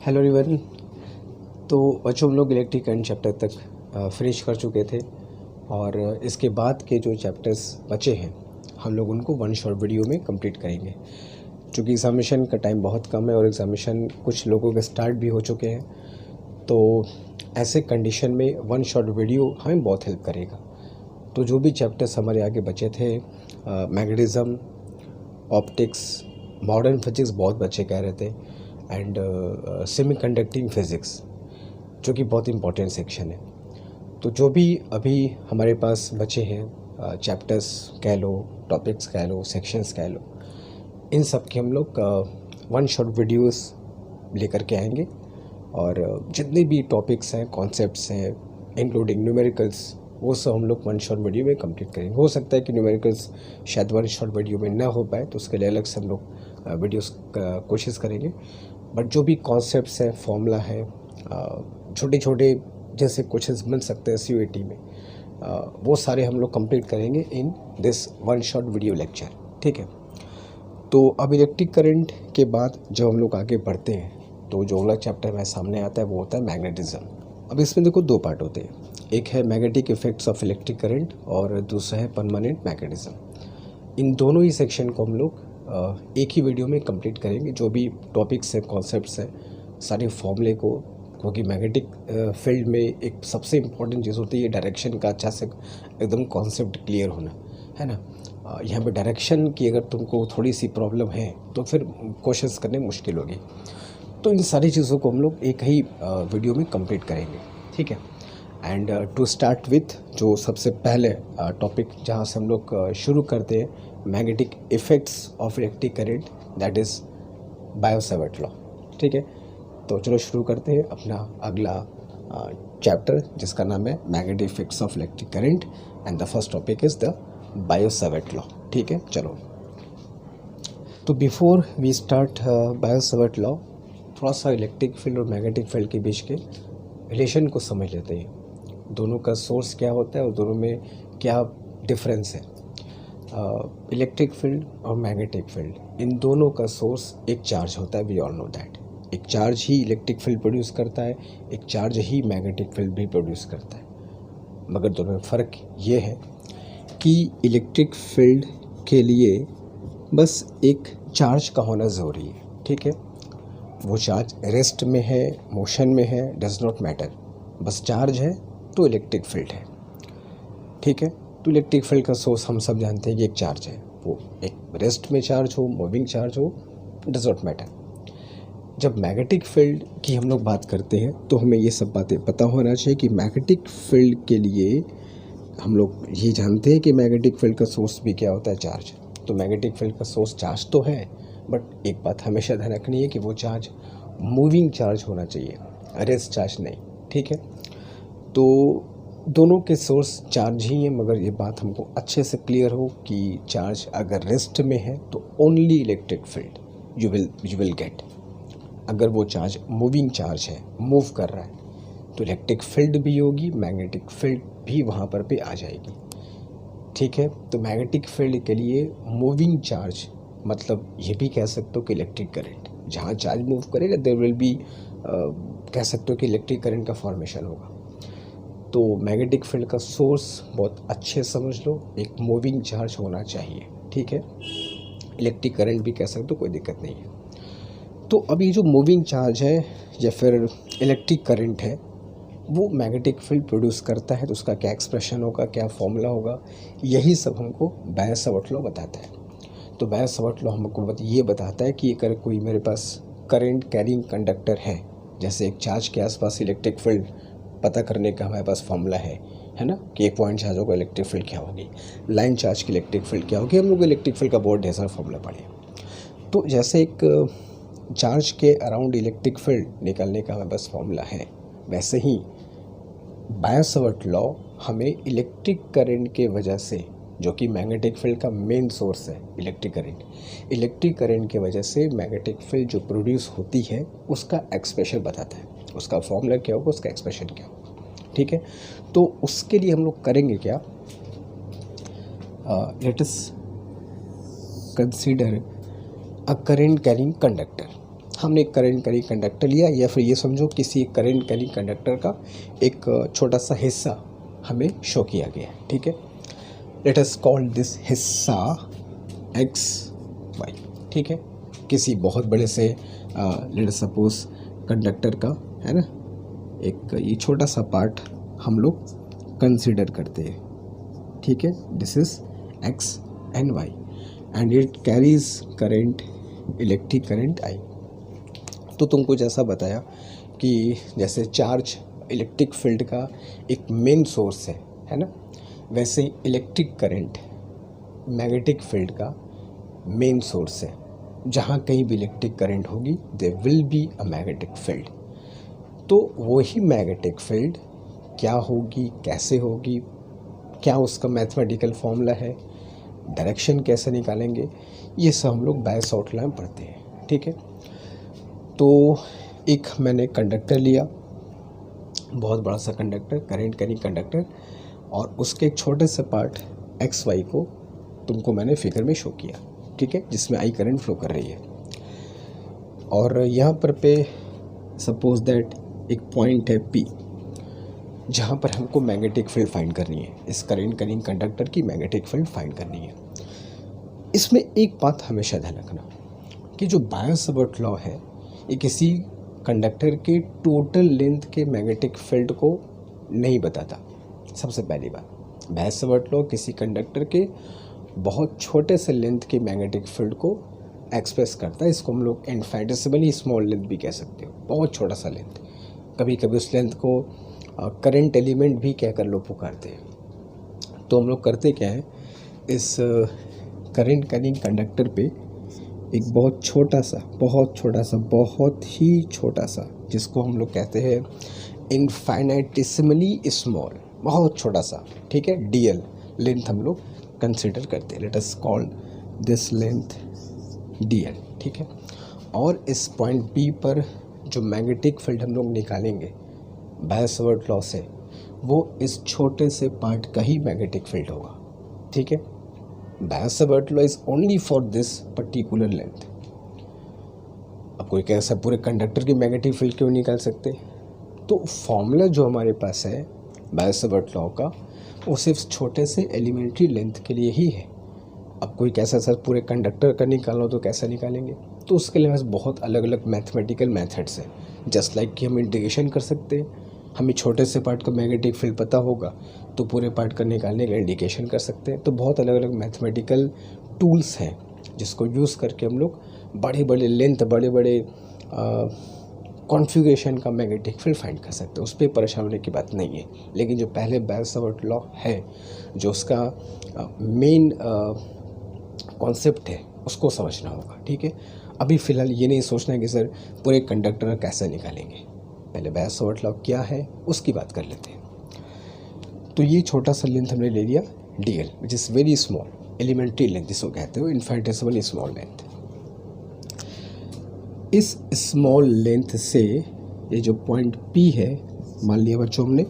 Hello everyone. तो बच्चों हम लोग इलेक्ट्रिक करंट चैप्टर तक फिनिश कर चुके थे और इसके बाद के जो चैप्टर्स बचे हैं हम लोग उनको वन शॉर्ट वीडियो में कंप्लीट करेंगे। क्योंकि एग्ज़ामिनेशन का टाइम बहुत कम है और एग्ज़ामिनेशन कुछ लोगों के स्टार्ट भी हो चुके हैं, तो ऐसे कंडीशन में वन शॉर्ट वीडियो हमें बहुत हेल्प करेगा। तो जो भी चैप्टर्स हमारे आगे बचे थे, मैग्नेटिज्म, ऑप्टिक्स, मॉडर्न फिजिक्स बहुत बच्चे कह रहे थे, एंड सेमी कंडक्टिंग फिज़िक्स जो कि बहुत इंपॉर्टेंट सेक्शन है। तो जो भी अभी हमारे पास बचे हैं चैप्टर्स कह लो, टॉपिक्स कह लो, सेक्शंस कह लो, इन सब के हम लोग वन शॉट वीडियोस लेकर के आएंगे और जितने भी टॉपिक्स हैं, कॉन्सेप्ट्स हैं, इंक्लूडिंग न्यूमेरिकल्स, वो सब हम लोग वन शॉट वीडियो में कंप्लीट करेंगे। हो सकता है कि न्यूमेरिकल्स शायद वन शॉट वीडियो में ना हो पाए, तो उसके लिए अलग से हम लोग वीडियोस कोशिश करेंगे। बट जो भी कॉन्सेप्ट्स हैं, फॉर्मूला है, छोटे छोटे जैसे क्वेश्चंस बन सकते हैं सीयूईटी में, वो सारे हम लोग कंप्लीट करेंगे in this one shot video lecture. ठीक है। तो अब इलेक्ट्रिक करंट के बाद जब हम लोग आगे बढ़ते हैं तो जो अगला चैप्टर हमारे सामने आता है वो होता है मैग्नेटिज्म। अब इसमें देखो दो पार्ट होते हैं, एक है magnetic effects of electric current और दूसरा है परमानेंट मैग्नेटिज्म। इन दोनों ही सेक्शन को हम लोग एक ही वीडियो में कंप्लीट करेंगे। जो भी टॉपिक्स हैं, कॉन्सेप्ट्स हैं, सारे फॉर्मूले को, क्योंकि मैग्नेटिक फील्ड में एक सबसे इम्पोर्टेंट चीज़ होती है डायरेक्शन का अच्छा से एकदम कॉन्सेप्ट क्लियर होना, है ना। यहाँ पे डायरेक्शन की अगर तुमको थोड़ी सी प्रॉब्लम है तो फिर क्वेश्चंस करने मुश्किल होगी। तो इन सारी चीज़ों को हम लोग एक ही वीडियो में कंप्लीट करेंगे। ठीक है। एंड टू स्टार्ट विथ जो सबसे पहले टॉपिक जहाँ से हम लोग शुरू करते हैं, magnetic effects of electric current, that is Biot-Savart law. ठीक है। तो चलो शुरू करते हैं अपना अगला चैप्टर जिसका नाम है magnetic effects of electric current, and the first topic is the Biot Savart law. ठीक है। चलो, तो before we start Biot Savart law, थोड़ा सा इलेक्ट्रिक फील्ड और मैग्नेटिक फील्ड के बीच के रिलेशन को समझ लेते हैं। दोनों का सोर्स क्या होता है और दोनों में क्या डिफरेंस है। इलेक्ट्रिक फील्ड और मैग्नेटिक फील्ड, इन दोनों का सोर्स एक चार्ज होता है। वी ऑल नो दैट एक चार्ज ही इलेक्ट्रिक फील्ड प्रोड्यूस करता है, एक चार्ज ही मैग्नेटिक फील्ड भी प्रोड्यूस करता है। मगर दोनों में फ़र्क ये है कि इलेक्ट्रिक फील्ड के लिए बस एक चार्ज का होना ज़रूरी है। ठीक है। वो चार्ज रेस्ट में है, मोशन में है, डज नॉट मैटर, बस चार्ज है तो इलेक्ट्रिक फील्ड है। ठीक है। तो इलेक्ट्रिक फील्ड का सोर्स हम सब जानते हैं कि एक चार्ज है, वो एक रेस्ट में चार्ज हो, मूविंग चार्ज हो, डज नॉट मैटर। जब मैग्नेटिक फील्ड की हम लोग बात करते हैं तो हमें ये सब बातें पता होना चाहिए कि मैग्नेटिक फील्ड के लिए हम लोग ये जानते हैं कि मैग्नेटिक फील्ड का सोर्स भी क्या होता है, चार्ज। तो मैग्नेटिक फील्ड का सोर्स चार्ज तो है, बट एक बात हमेशा ध्यान रखनी है कि वो चार्ज मूविंग चार्ज होना चाहिए, रेस्ट चार्ज नहीं। ठीक है। तो दोनों के सोर्स चार्ज ही हैं, मगर ये बात हमको अच्छे से क्लियर हो कि चार्ज अगर रेस्ट में है तो only electric field you will gate. अगर वो चार्ज मूविंग चार्ज है, मूव कर रहा है, तो इलेक्ट्रिक फील्ड भी होगी, मैग्नेटिक फील्ड भी वहाँ पर भी आ जाएगी। ठीक है। तो मैग्नेटिक फील्ड के लिए मूविंग चार्ज मतलब ये भी कह सकते हो कि इलेक्ट्रिक करंट, जहाँ चार्ज मूव करेगा देयर विल बी, कह सकते हो कि इलेक्ट्रिक करंट का फॉर्मेशन होगा। तो मैग्नेटिक फील्ड का सोर्स बहुत अच्छे समझ लो, एक मूविंग चार्ज होना चाहिए। ठीक है। इलेक्ट्रिक करंट भी कह सकते हो, कोई दिक्कत नहीं है। तो अब ये जो मूविंग चार्ज है या फिर इलेक्ट्रिक करंट है, वो मैग्नेटिक फील्ड प्रोड्यूस करता है, तो उसका क्या एक्सप्रेशन होगा, क्या फॉर्मूला होगा, यही सब हमको बायो-सावर्ट लॉ बताता है। तो बायो-सावर्ट लॉ हमको ये बताता है कि अगर कोई मेरे पास करंट कैरिंग कंडक्टर है, जैसे एक चार्ज के आसपास इलेक्ट्रिक फील्ड पता करने का हमारे पास फॉर्मूला है ना, कि एक पॉइंट चार्ज होगा इलेक्ट्रिक फील्ड क्या होगी, लाइन चार्ज की इलेक्ट्रिक फील्ड क्या होगी। हम लोग इलेक्ट्रिक फील्ड का बहुत ढेर सारा फॉर्मूला पढ़े। तो जैसे एक चार्ज के अराउंड इलेक्ट्रिक फील्ड निकालने का हमारे पास फॉर्मूला है, वैसे ही बायो-सावर्ट लॉ हमें इलेक्ट्रिक करंट के वजह से, जो कि मैग्नेटिक फील्ड का मेन सोर्स है इलेक्ट्रिक करंट के वजह से मैग्नेटिक फील्ड जो प्रोड्यूस होती है उसका एक्सप्रेशन बताता है। उसका फॉर्मूला क्या होगा, उसका एक्सप्रेशन क्या होगा। ठीक है। तो उसके लिए हम लोग करेंगे क्या, let us consider a current carrying conductor. हमने एक करंट कैरिंग कंडक्टर लिया, या फिर ये समझो किसी एक करंट कैरिंग कंडक्टर का एक छोटा सा हिस्सा हमें शो किया गया है, ठीक है। लेट अस कॉल दिस हिस्सा एक्स वाई, ठीक है। किसी बहुत बड़े से लेट अस सपोज कंडक्टर का, है ना, एक ये छोटा सा पार्ट हम लोग कंसिडर करते हैं, ठीक है। This is X and Y and it carries current, electric current I. तो तुमको जैसा बताया कि जैसे चार्ज इलेक्ट्रिक फील्ड का एक मेन सोर्स है ना, वैसे इलेक्ट्रिक करंट मैग्नेटिक फील्ड का मेन सोर्स है। जहाँ कहीं भी इलेक्ट्रिक करंट होगी there will be a magnetic field. तो वही मैग्नेटिक फील्ड क्या होगी, कैसे होगी, क्या उसका मैथमेटिकल फॉर्मूला है, डायरेक्शन कैसे निकालेंगे, ये सब हम लोग बायस आउटलाइन पढ़ते हैं, ठीक है। तो एक मैंने कंडक्टर लिया, बहुत बड़ा सा कंडक्टर, करंट कैरिंग कंडक्टर, और उसके एक छोटे से पार्ट एक्स वाई को तुमको मैंने फिगर में शो किया, ठीक है, जिसमें आई करंट फ्लो कर रही है। और यहाँ पर पे सपोज दैट एक पॉइंट है पी, जहाँ पर हमको मैग्नेटिक फील्ड फाइंड करनी है, इस करंट कैरिंग कंडक्टर की मैग्नेटिक फील्ड फाइंड करनी है। इसमें एक बात हमेशा ध्यान रखना कि जो बायो-सावर्ट लॉ है ये किसी कंडक्टर के टोटल लेंथ के मैग्नेटिक फील्ड को नहीं बताता। सबसे पहली बात, बायो-सावर्ट लॉ किसी कंडक्टर के बहुत छोटे से लेंथ के मैग्नेटिक फील्ड को एक्सप्रेस करता है। इसको हम लोग इनफाइनिटेसिमली स्मॉल लेंथ भी कह सकते हो, बहुत छोटा सा लेंथ। कभी कभी उस लेंथ को करंट एलिमेंट भी कह कर लोग पुकारते हैं। तो हम लोग करते क्या है, इस करंट कैरिंग कंडक्टर पे एक बहुत छोटा सा, बहुत ही छोटा सा, जिसको हम लोग कहते हैं इनफाइनिटेसिमली स्मॉल, बहुत छोटा सा, ठीक है, डीएल लेंथ हम लोग कंसिडर करते हैं। Late us call this length DL, ठीक है। और इस पॉइंट बी पर जो मैग्नेटिक फील्ड हम लोग निकालेंगे बायो-सावर्ट लॉ से, वो इस छोटे से पार्ट का ही मैग्नेटिक फील्ड होगा, ठीक है। Biot-Savart law is only for this particular length. अब कोई कैसा पूरे कंडक्टर की मैग्नेटिक फील्ड क्यों निकाल सकते? तो फॉर्मूला जो हमारे पास है बायो-सावर्ट लॉ का, वो सिर्फ छोटे से एलिमेंट्री लेंथ के लिए ही है। अब कोई कैसा सर पूरे कंडक्टर का निकालो तो कैसा निकालेंगे? तो उसके लिए बस बहुत अलग अलग मैथमेटिकल मेथड्स हैं। जस्ट लाइक कि हम इंटीग्रेशन कर सकते हैं, हमें छोटे से पार्ट का मैग्नेटिक फील्ड पता होगा तो पूरे पार्ट का निकालने का इंडिकेशन कर सकते हैं। तो बहुत अलग अलग मैथमेटिकल टूल्स हैं जिसको यूज़ करके हम लोग बड़े बड़े लेंथ, बड़े बड़े कॉन्फ़िगरेशन का मैग्नेटिक फील्ड फाइंड कर सकते हैं। उस पर परेशान होने की बात नहीं है। लेकिन जो पहले बायो-सावर्ट लॉ है, जो उसका मेन कॉन्सेप्ट है, उसको समझना होगा, ठीक है। अभी फ़िलहाल ये नहीं सोचना है कि सर पूरे कंडक्टर कैसे निकालेंगे, पहले बायो-सावर्ट लॉ क्या है उसकी बात कर लेते हैं। तो ये छोटा सा लेंथ हमने ले लिया DL, which is very small, elementary length जिसको कहते हो, इनफाइनिटेसिमल स्मॉल लेंथ। इस स्मॉल लेंथ से ये जो पॉइंट पी है, मान लिया बच्चों हमने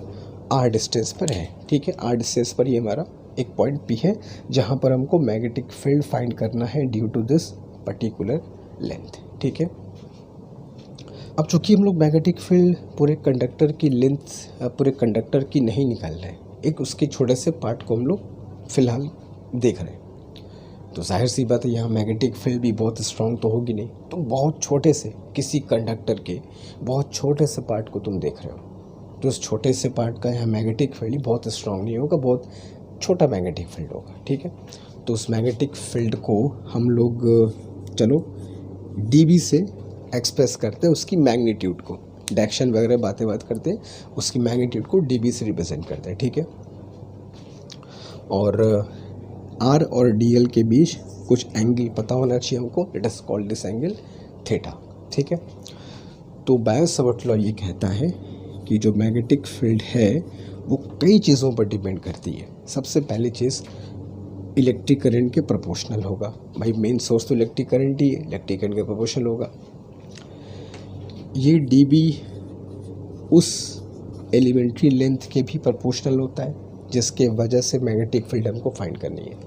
आर डिस्टेंस पर है, ठीक है। आर डिस्टेंस पर ये हमारा एक पॉइंट पी है जहाँ पर हमको मैग्नेटिक फील्ड फाइंड करना है due to this particular length, ठीक है। अब चूँकि हम लोग मैग्नेटिक फील्ड पूरे कंडक्टर की लेंथ, पूरे कंडक्टर की नहीं निकाल रहे हैं, एक उसके छोटे से पार्ट को हम लोग फ़िलहाल देख रहे हैं, तो जाहिर सी बात है यहाँ मैग्नेटिक फील्ड भी बहुत स्ट्रॉन्ग तो होगी नहीं। तो बहुत छोटे से किसी कंडक्टर के बहुत छोटे से पार्ट को तुम देख रहे हो, तो उस छोटे से पार्ट का यहाँ मैग्नेटिक फील्ड बहुत स्ट्रॉन्ग नहीं होगा, बहुत छोटा मैग्नेटिक फील्ड होगा, ठीक है। तो उस मैग्नेटिक फील्ड को हम लोग चलो dB से एक्सप्रेस करते हैं, उसकी मैग्नीट्यूड को, डायरेक्शन वगैरह बात करते हैं, उसकी मैग्नीट्यूड को dB से रिप्रेजेंट करते हैं, ठीक है। और R और DL के बीच कुछ एंगल पता होना चाहिए हमको, late us call this angle theta, ठीक है। तो बायो-सावर्ट लॉ ये कहता है कि जो मैग्नेटिक फील्ड है वो कई चीज़ों पर डिपेंड करती है। सबसे पहली चीज़ इलेक्ट्रिक करंट के प्रोपोर्शनल होगा। भाई मेन सोर्स तो इलेक्ट्रिक करंट ही है, इलेक्ट्रिक करंट के प्रोपोर्शनल होगा। ये dB उस एलिमेंट्री लेंथ के भी प्रोपोर्शनल होता है जिसके वजह से मैग्नेटिक फील्ड हमको फाइंड करनी है।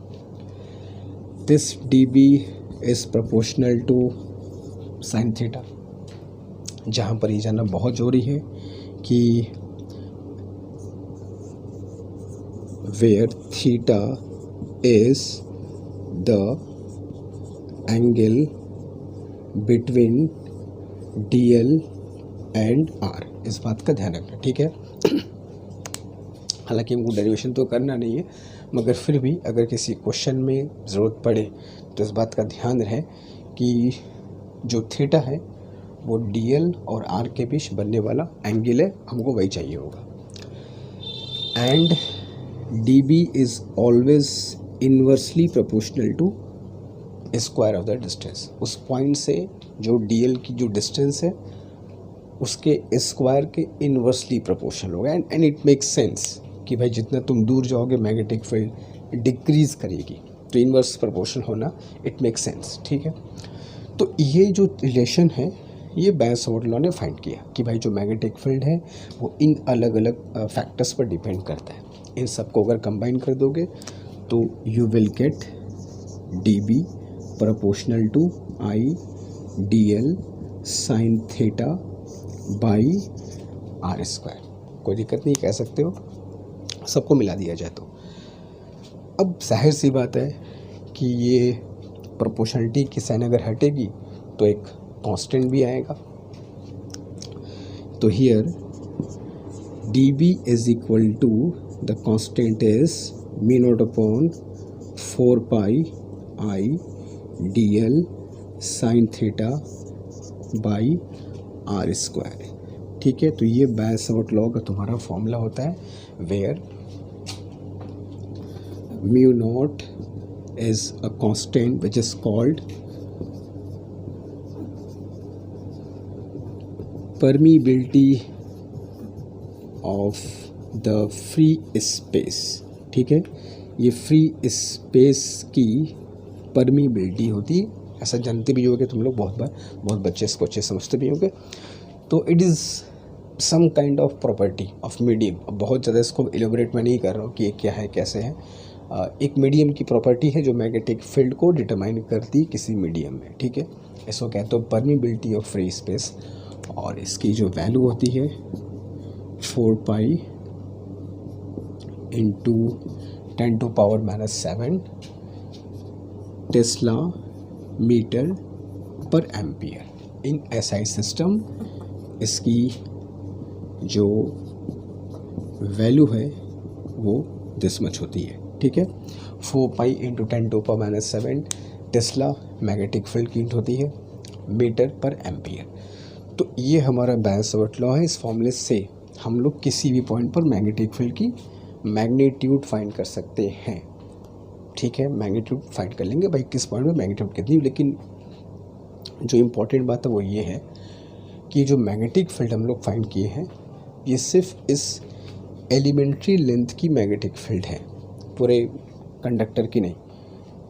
This dB is proportional to sine theta, जहाँ पर ये जानना बहुत ज़रूरी है कि where theta is the angle between DL and R, इस बात का ध्यान रखना, ठीक है। हालांकि हमको डेरिवेशन तो करना नहीं है, मगर फिर भी अगर किसी क्वेश्चन में ज़रूरत पड़े तो इस बात का ध्यान रहे कि जो थीटा है वो DL और R के बीच बनने वाला एंगल है, हमको वही चाहिए होगा। And DB is always inversely proportional to square of the distance. उस पॉइंट से जो DL की जो डिस्टेंस है उसके स्क्वायर के इन्वर्सली प्रोपोर्शनल होगा। एंड इट मेक्स सेंस कि भाई जितना तुम दूर जाओगे मैग्नेटिक फील्ड डिक्रीज करेगी, तो इन्वर्स प्रोपोर्शन होना इट मेक्स सेंस, ठीक है। तो ये जो रिलेशन है ये बेयर्स-सावर्त लॉ ने फाइंड किया कि भाई जो मैग्नेटिक फील्ड है वो इन अलग अलग फैक्टर्स पर डिपेंड करता है। इन सबको अगर कंबाइन कर दोगे तो you will get DB proportional to IDL sine theta by R square. कोई दिक्कत नहीं, कह सकते हो, सबको मिला दिया जाए तो। अब जाहिर सी बात है कि ये प्रोपोर्शनलिटी की साइन अगर हटेगी तो एक कांस्टेंट भी आएगा। तो here DB is equal to the constant is mu not upon 4 pi IDL sine theta by R square, ठीक है। तो ये बेयर्स-सावर्त लॉ का तुम्हारा फॉर्मूला होता है where mu naught is a constant which is called permeability of the free space, ठीक है। ये फ्री स्पेस की परमीबिलिटी होती है, ऐसा जानते भी होगे तुम लोग, बहुत बार बहुत बच्चे इसको अच्छे समझते भी होंगे। तो it is some kind of property of medium. अब बहुत ज़्यादा इसको एलोबरेट मैं नहीं कर रहा हूँ कि ये क्या है कैसे है। एक मीडियम की प्रॉपर्टी है जो मैग्नेटिक फील्ड को डिटरमाइन करती है किसी मीडियम में, ठीक है। इसको कहते हो परमीबिलिटी ऑफ फ्री स्पेस, और इसकी जो वैल्यू होती है 4 पाई इंटू 10⁻⁻7 टेस्ला मीटर पर एम्पियर। इन SI सिस्टम इसकी जो वैल्यू है वो दिस मच होती है, ठीक है। 4 pi into 10⁻⁷ Tesla magnetic field की यूनिट होती है मीटर पर एम्पियर। तो ये हमारा बेयर्स-सावर्त लॉ है। इस फॉर्मूले से हम लोग किसी भी पॉइंट पर मैग्नेटिक फील्ड की मैग्नीट्यूड फाइंड कर सकते हैं, ठीक है। मैग्नीट्यूड फाइंड कर लेंगे भाई किस पॉइंट पर मैग्नीट्यूड कितनी, लेकिन जो इम्पोर्टेंट बात है वो ये है कि जो मैग्नेटिक फील्ड हम लोग फाइंड किए हैं ये सिर्फ इस एलिमेंट्री लेंथ की मैग्नेटिक फील्ड है, पूरे कंडक्टर की नहीं।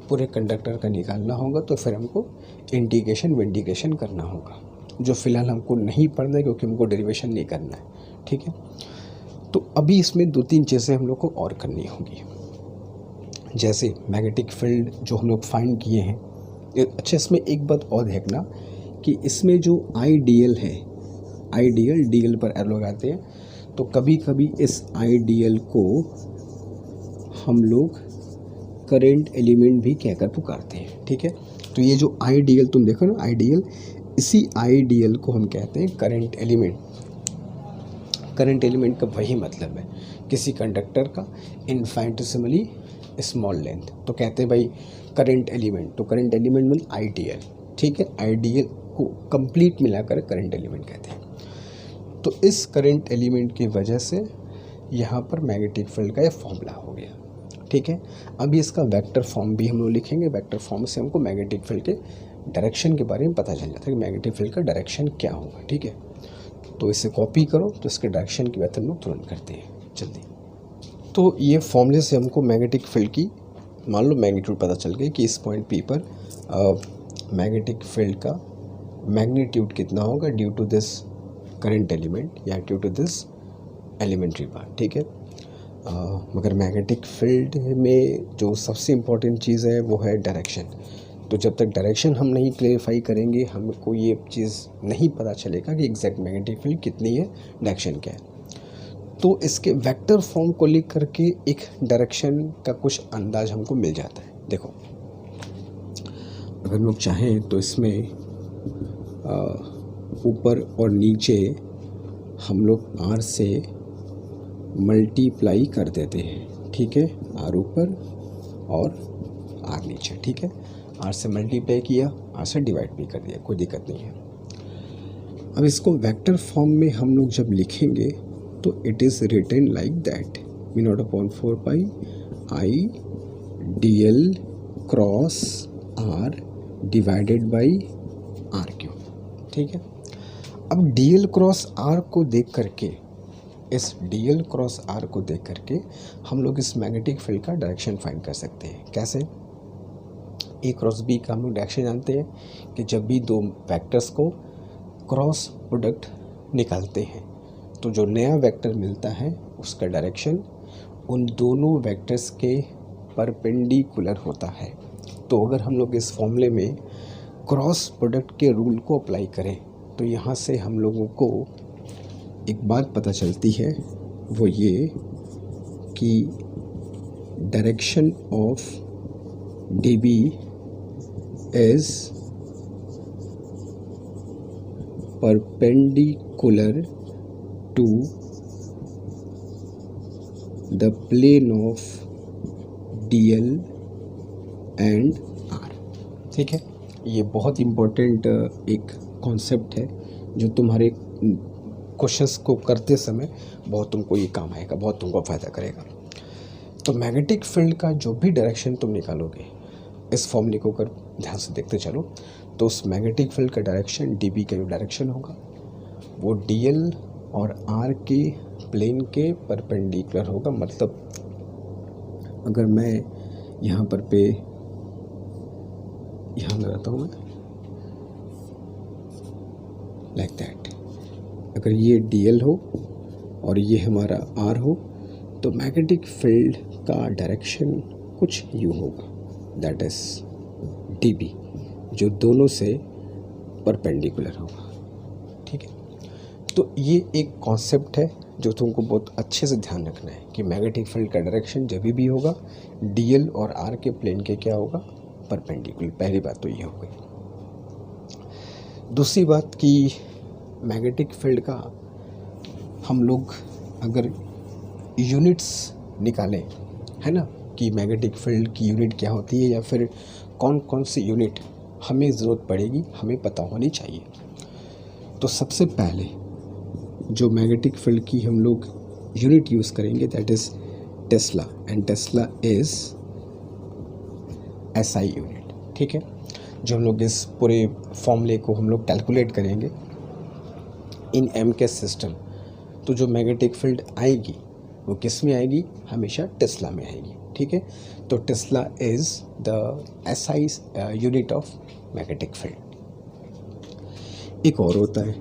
पूरे कंडक्टर का निकालना होगा तो फिर हमको इंटीग्रेशन विंटीग्रेशन करना होगा, जो फ़िलहाल हमको नहीं पढ़ना है क्योंकि हमको डेरिवेशन नहीं करना है, ठीक है। तो अभी इसमें 2-3 चीज़ें हम लोग को और करनी होगी। जैसे मैग्नेटिक फील्ड जो हम लोग फाइंड किए हैं, अच्छा इसमें एक बात और देखना कि इसमें जो IDL है, IDL DL पर एरो लगाते हैं, तो कभी कभी इस IDL को हम लोग करेंट एलिमेंट भी कहकर पुकारते हैं, ठीक है। तो ये जो IDL तुम देखो ना, IDL, इसी IDL को हम कहते हैं करंट एलिमेंट। करंट एलिमेंट का वही मतलब है किसी कंडक्टर का इन्फाइनिटेसिमली स्मॉल लेंथ, तो कहते हैं भाई करंट एलिमेंट। तो करंट एलिमेंट मीन IDL, ठीक है। IDL को कंप्लीट मिलाकर करंट एलिमेंट कहते हैं। तो इस करंट एलिमेंट की वजह से यहाँ पर मैग्नेटिक फील्ड का ये फॉर्मूला हो गया, ठीक है। अभी इसका वेक्टर फॉर्म भी हम लोग लिखेंगे। वेक्टर फॉर्म से हमको मैग्नेटिक फील्ड के डायरेक्शन के बारे में पता चल जाता है कि मैग्नेटिक फील्ड का डायरेक्शन क्या होगा, ठीक है। तो इसे कॉपी करो तो इसके डायरेक्शन की बात हम लोग तुरंत करते हैं जल्दी। तो ये फॉर्मूले से हमको मैग्नेटिक फील्ड की मान लो मैग्नीट्यूड पता चल गई कि इस पॉइंट P पर मैग्नेटिक फील्ड का मैग्नीट्यूड कितना होगा due to this current element या due to this elementary part, ठीक है। मगर मैग्नेटिक फील्ड में जो सबसे इम्पोर्टेंट चीज़ है वो है डायरेक्शन। तो जब तक डायरेक्शन हम नहीं क्लेरिफाई करेंगे हमको ये चीज़ नहीं पता चलेगा कि एग्जैक्ट मैग्नेटिक फील्ड कितनी है, डायरेक्शन क्या है। तो इसके वेक्टर फॉर्म को लिख करके एक डायरेक्शन का कुछ अंदाज हमको मिल जाता है। देखो अगर लोग चाहें तो इसमें ऊपर और नीचे हम लोग R से मल्टीप्लाई कर देते हैं, ठीक है, R ऊपर और R नीचे, ठीक है। R से मल्टीप्लाई किया, R से डिवाइड भी कर दिया, कोई दिक्कत नहीं है। अब इसको वेक्टर फॉर्म में हम लोग जब लिखेंगे तो it is written like that, V0/4 I dl cross R divided by RQ, ठीक है। अब dl क्रॉस R को देख करके, इस dl क्रॉस R को देख करके हम लोग इस मैग्नेटिक फील्ड का डायरेक्शन फाइंड कर सकते हैं। कैसे? A क्रॉस B का हम लोग डायरेक्शन जानते हैं कि जब भी दो वेक्टर्स को क्रॉस प्रोडक्ट निकालते हैं तो जो नया वेक्टर मिलता है उसका डायरेक्शन उन दोनों वेक्टर्स के परपेंडिकुलर होता है। तो अगर हम लोग इस फॉर्मूले में क्रॉस प्रोडक्ट के रूल को अप्लाई करें तो यहाँ से हम लोगों को एक बात पता चलती है, वो ये कि direction of dB is perpendicular to the plane of dl and r, ठीक है। ये बहुत इम्पोर्टेंट एक कॉन्सेप्ट है जो तुम्हारे क्वेश्चंस को करते समय बहुत तुमको ये काम आएगा, बहुत तुमको फ़ायदा करेगा। तो मैग्नेटिक फील्ड का जो भी डायरेक्शन तुम निकालोगे, इस फॉर्मूले को अगर ध्यान से देखते चलो तो उस मैग्नेटिक फील्ड का डायरेक्शन dB का जो डायरेक्शन होगा वो dl और r के प्लेन के परपेंडिकुलर होगा। मतलब अगर मैं यहाँ पर पे यहाँ लगाता हूँ मैं लाइक दैट, अगर ये dl हो और ये हमारा r हो तो मैग्नेटिक फील्ड का डायरेक्शन कुछ यूँ होगा, दैट इज dB, जो दोनों से परपेंडिकुलर होगा, ठीक है। तो ये एक कॉन्सेप्ट है जो तुमको बहुत अच्छे से ध्यान रखना है कि मैग्नेटिक फील्ड का डायरेक्शन जब भी होगा dl और r के प्लेन के क्या होगा, परपेंडिकुलर। पहली बात तो ये हो गई। दूसरी बात कि मैग्नेटिक फील्ड का हम लोग अगर यूनिट्स निकालें, है ना, कि मैग्नेटिक फील्ड की यूनिट क्या होती है या फिर कौन कौन सी यूनिट हमें ज़रूरत पड़ेगी, हमें पता होनी चाहिए। तो सबसे पहले जो मैग्नेटिक फील्ड की हम लोग यूनिट यूज़ करेंगे that is Tesla, and Tesla is SI unit, ठीक है। जो हम लोग इस पूरे फॉर्मूले को हम लोग कैलकुलेट करेंगे इन M के सिस्टम, तो जो मैग्नेटिक फील्ड आएगी वो किस में आएगी, हमेशा टेस्ला में आएगी, ठीक है। तो tesla is the SI unit of magnetic field. एक और होता है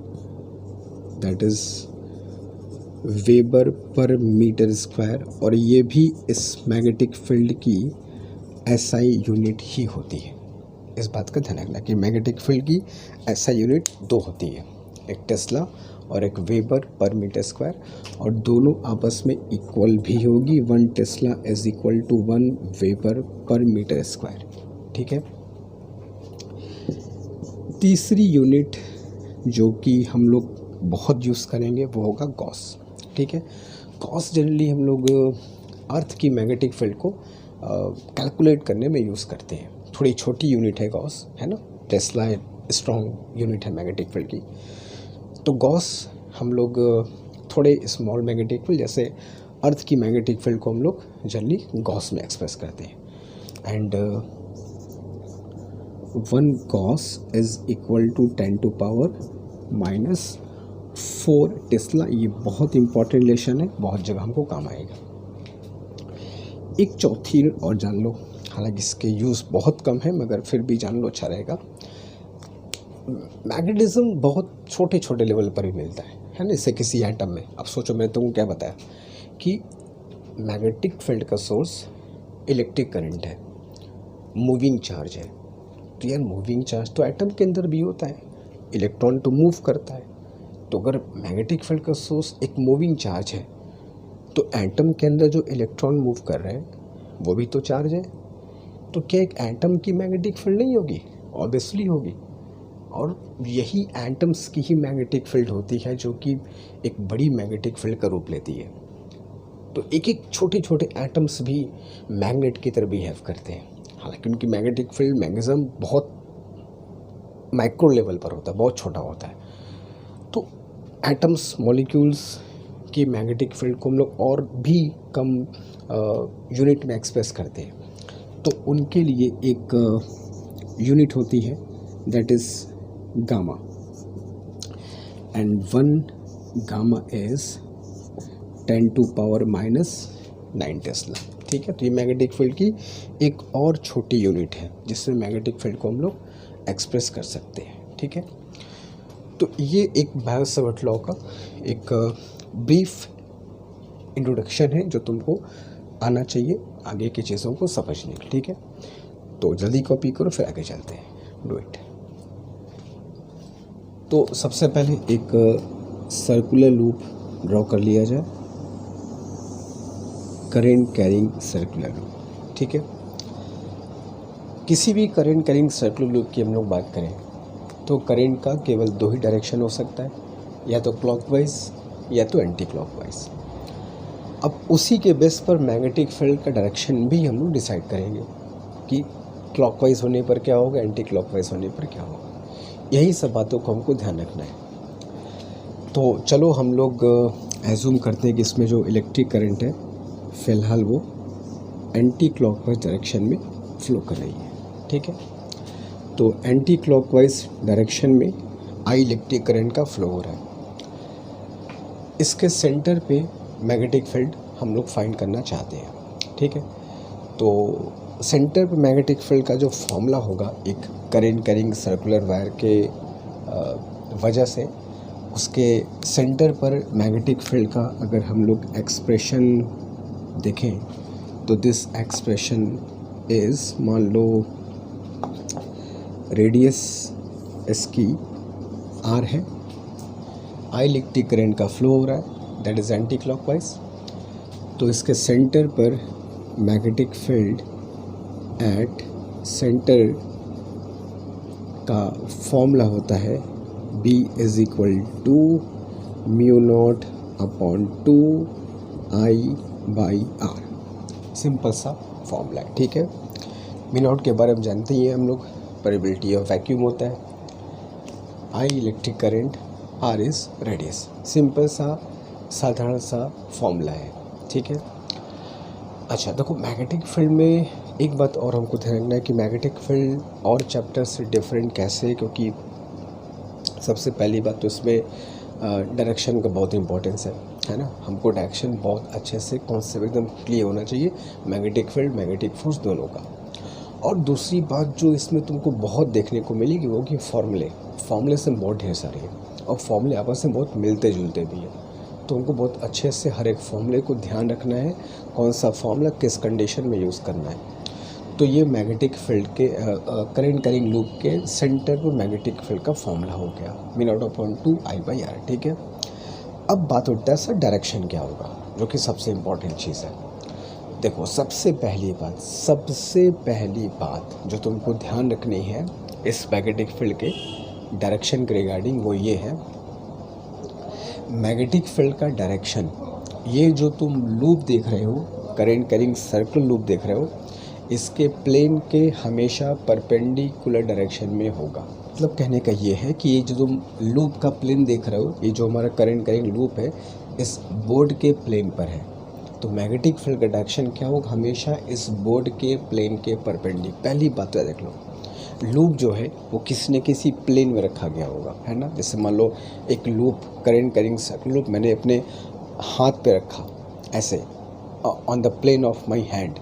that is weber per metre square, और ये भी इस मैग्नेटिक फील्ड की SI यूनिट ही होती है। इस बात का ध्यान रखना कि मैग्नेटिक फील्ड की SI यूनिट दो होती है, एक टेस्ला और एक वेबर पर मीटर स्क्वायर, और दोनों आपस में इक्वल भी होगी। 1 tesla is equal to 1 weber per metre square, ठीक है। तीसरी यूनिट जो कि हम लोग बहुत यूज़ करेंगे वो होगा गॉस, ठीक है। गॉस जनरली हम लोग अर्थ की मैग्नेटिक फील्ड को कैलकुलेट करने में यूज़ करते हैं। थोड़ी छोटी यूनिट है गॉस, है ना, टेस्ला स्ट्रॉन्ग यूनिट है मैग्नेटिक फील्ड की। तो गॉस हम लोग थोड़े स्मॉल मैग्नेटिक फील्ड जैसे अर्थ की मैग्नेटिक फील्ड को हम लोग जनरली गॉस में एक्सप्रेस करते हैं। And 1 gauss is equal to 10⁻⁻⁴ tesla. ये बहुत इंपॉर्टेंट रिलेशन है, बहुत जगह हमको काम आएगा। एक चौथी और जान लो, हालांकि इसके यूज़ बहुत कम है मगर फिर भी जान लो, अच्छा रहेगा। मैग्नेटिज्म बहुत छोटे छोटे लेवल पर भी मिलता है ना, इससे किसी एटम में। अब सोचो मैंने तुमको क्या बताया कि मैग्नेटिक फील्ड का सोर्स इलेक्ट्रिक करंट है, मूविंग चार्ज है, तो यार मूविंग चार्ज तो एटम के अंदर भी होता है, इलेक्ट्रॉन तो मूव करता है। तो अगर मैग्नेटिक फील्ड का सोर्स एक मूविंग चार्ज है तो एटम के अंदर जो इलेक्ट्रॉन मूव कर रहे हैं वो भी तो चार्ज है। तो क्या एक एटम की मैग्नेटिक फील्ड नहीं होगी? ऑब्वियसली होगी। और यही एटम्स की ही मैग्नेटिक फील्ड होती है जो कि एक बड़ी मैग्नेटिक फील्ड का रूप लेती है। तो एक एक छोटे छोटे एटम्स भी मैग्नेट की तरह बिहेव करते हैं, हालांकि उनकी मैग्नेटिक फील्ड मैक्सिमम बहुत माइक्रो लेवल पर होता है, बहुत छोटा होता है। तो एटम्स मॉलिक्यूल्स की मैग्नेटिक फील्ड को हम लोग और भी कम यूनिट में एक्सप्रेस करते हैं। तो उनके लिए एक यूनिट होती है that is gamma, and 1 gamma is 10⁻⁹ Tesla. ठीक है, तो ये मैग्नेटिक फील्ड की एक और छोटी यूनिट है जिसमें मैग्नेटिक फील्ड को हम लोग एक्सप्रेस कर सकते हैं। ठीक है, तो ये एक बायो-सैवर्ट लॉ का एक ब्रीफ इंट्रोडक्शन है जो तुमको आना चाहिए आगे की चीज़ों को समझने के लिए। ठीक है, तो जल्दी कॉपी करो फिर आगे चलते हैं। Do it. तो सबसे पहले एक सर्कुलर लूप ड्रॉ कर लिया जाए, करंट कैरिंग सर्कुलर लूप। ठीक है, किसी भी करंट कैरिंग सर्कुलर लूप की हम लोग बात करें तो करंट का केवल 2 ही डायरेक्शन हो सकता है, या तो क्लॉकवाइज या तो एंटी क्लॉकवाइज। अब उसी के बेस पर मैग्नेटिक फील्ड का डायरेक्शन भी हम लोग डिसाइड करेंगे कि क्लॉकवाइज होने पर क्या होगा, एंटी क्लॉकवाइज होने पर क्या होगा। यही सब बातों को हमको ध्यान रखना है। तो चलो हम लोग एज्यूम करते हैं कि इसमें जो इलेक्ट्रिक करंट है फ़िलहाल वो एंटी क्लॉकवाइज डायरेक्शन में फ्लो कर रही है। ठीक है, तो एंटी क्लॉकवाइज डायरेक्शन में आई इलेक्ट्रिक करंट का फ्लो हो रहा है। इसके सेंटर पे मैग्नेटिक फील्ड हम लोग फाइंड करना चाहते हैं। ठीक है, तो सेंटर पे मैग्नेटिक फील्ड का जो फॉर्मूला होगा एक करंट कैरिंग सर्कुलर वायर के वजह से, उसके सेंटर पर मैग्नेटिक फील्ड का अगर हम लोग एक्सप्रेशन देखें तो दिस एक्सप्रेशन इज़, मान लो रेडियस इसकी r है, आई इलेक्ट्रिक करंट का फ्लो हो रहा है दैट इज़ एंटी क्लॉकवाइज। तो इसके सेंटर पर मैग्नेटिक फील्ड एट सेंटर का फॉर्मूला होता है B is equal to μ0/2I/r। Simple सा फॉर्मूला है। ठीक है, μ0 के बारे में जानते ही हैं हम लोग, परमिबिलिटी ऑफ वैक्यूम होता है, I electric current, R is radius. Simple सा साधारण सा फॉर्मूला है। ठीक है, अच्छा देखो मैग्नेटिक फील्ड में एक बात और हमको ध्यान रखना है कि मैग्नेटिक फील्ड और चैप्टर से डिफरेंट कैसे है, क्योंकि सबसे पहली बात तो इसमें डायरेक्शन का बहुत इंपॉर्टेंस है ना। हमको डायरेक्शन बहुत अच्छे से कॉन्सेप्ट एकदम क्लियर होना चाहिए मैग्नेटिक फील्ड मैग्नेटिक फोर्स दोनों का। और दूसरी बात जो इसमें तुमको बहुत देखने को मिलेगी वो कि फॉर्मूले से बहुत ढेर सारे हैं और फॉर्मूले आपस में बहुत मिलते जुलते भी हैं। तो उनको बहुत अच्छे से हर एक फॉर्मूले को ध्यान रखना है, कौन सा फॉर्मूला किस कंडीशन में यूज़ करना है। तो ये मैग्नेटिक फील्ड के करंट कैरिंग लूप के सेंटर पर मैग्नेटिक फील्ड का फॉर्मूला हो गया μ0/2I/r। ठीक है, अब बात उठता है सर डायरेक्शन क्या होगा, जो कि सबसे इम्पोर्टेंट चीज़ है। देखो सबसे पहली बात जो तुमको ध्यान रखनी है इस मैग्नेटिक फील्ड के डायरेक्शन के रिगार्डिंग वो ये है, मैग्नेटिक फील्ड का डायरेक्शन, ये जो तुम लूप देख रहे हो करंट कैरिंग सर्कल लूप देख रहे हो, इसके प्लेन के हमेशा परपेंडिकुलर डायरेक्शन में होगा। मतलब कहने का ये है कि ये जो तुम लूप का प्लेन देख रहे हो, ये जो हमारा करंट कैरिंग लूप है इस बोर्ड के प्लेन पर है। तो मैग्नेटिक फील्ड का डायरेक्शन क्या होगा, हमेशा इस बोर्ड के प्लेन के परपेंडिकुलर। पहली बात है देख लो, लूप जो है वो किसी न किसी प्लेन में रखा गया होगा, है ना। जैसे मान लो एक loop current carrying circle loop मैंने अपने हाथ पे रखा ऐसे on the plane of my hand,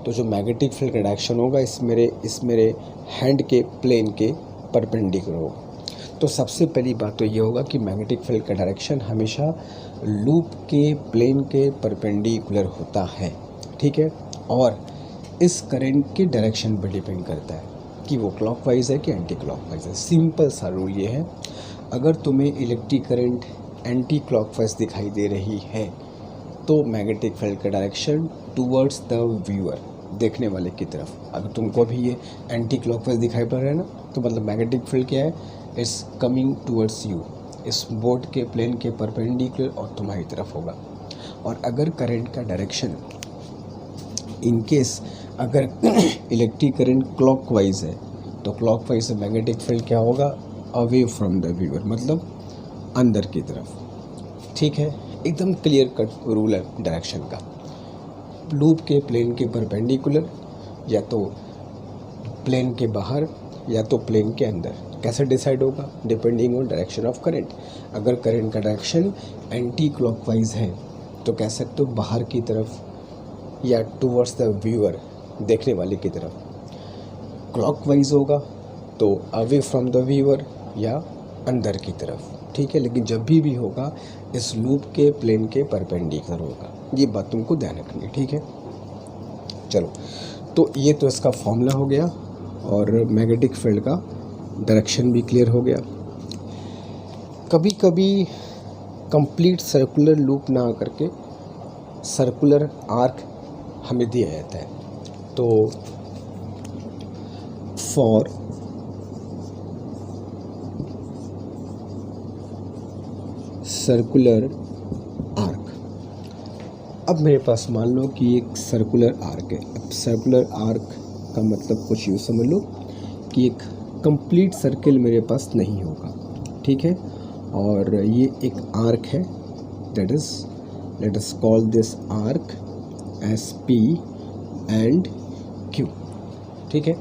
तो जो मैग्नेटिक फील्ड का डायरेक्शन होगा इस मेरे हैंड के प्लेन के परपेंडिकुलर होगा। तो सबसे पहली बात तो ये होगा कि मैग्नेटिक फील्ड का डायरेक्शन हमेशा लूप के प्लेन के परपेंडिकुलर होता है। ठीक है, और इस करंट के डायरेक्शन पर डिपेंड करता है। कि वो क्लॉकवाइज है कि एंटी क्लॉकवाइज है। सिंपल सा रूल ये है, अगर तुम्हें इलेक्ट्रिक करंट एंटी क्लॉकवाइज दिखाई दे रही है तो मैग्नेटिक फील्ड का डायरेक्शन टूवर्ड्स द व्यूअर, देखने वाले की तरफ। अगर तुमको भी ये एंटी क्लॉकवाइज दिखाई पड़ रहा है ना, तो मतलब मैग्नेटिक फील्ड क्या है, इट्स कमिंग टूवर्ड्स यू, इस बोर्ड के प्लेन के परपेंडिकुलर और तुम्हारी तरफ होगा। और अगर करंट का डायरेक्शन इन केस अगर इलेक्ट्रिक करंट क्लॉकवाइज है तो क्लॉकवाइज से मैग्नेटिक फील्ड क्या होगा, अवे फ्रॉम द व्यूअर, मतलब अंदर की तरफ। ठीक है, एकदम क्लियर कट रूल है डायरेक्शन का। लूप के प्लेन के परपेंडिकुलर, या तो प्लेन के बाहर या तो प्लेन के अंदर। कैसे डिसाइड होगा, depending on direction of current. अगर करंट का डायरेक्शन एंटी क्लॉकवाइज है तो कह सकते हो बाहर की तरफ, या टूवर्ड्स द व्यूअर, देखने वाले की तरफ। क्लॉकवाइज होगा तो अवे फ्रॉम द व्यूअर या अंदर की तरफ। ठीक है, लेकिन जब भी होगा इस लूप के प्लेन के परपेंडिकुलर होगा। ये बात तुमको ध्यान रखनी है। ठीक है, चलो, तो ये तो इसका फॉर्मूला हो गया और मैग्नेटिक फील्ड का डायरेक्शन भी क्लियर हो गया। कभी कभी कंप्लीट सर्कुलर लूप ना करके सर्कुलर आर्क हमें दिया जाता है। तो फॉर सर्कुलर आर्क, अब मेरे पास मान लो कि एक सर्कुलर आर्क है। अब सर्कुलर आर्क का मतलब कुछ यूँ समझ लो कि एक कंप्लीट सर्किल मेरे पास नहीं होगा। ठीक है, और ये एक आर्क है, that is late us call this arc S P and Q. ठीक है,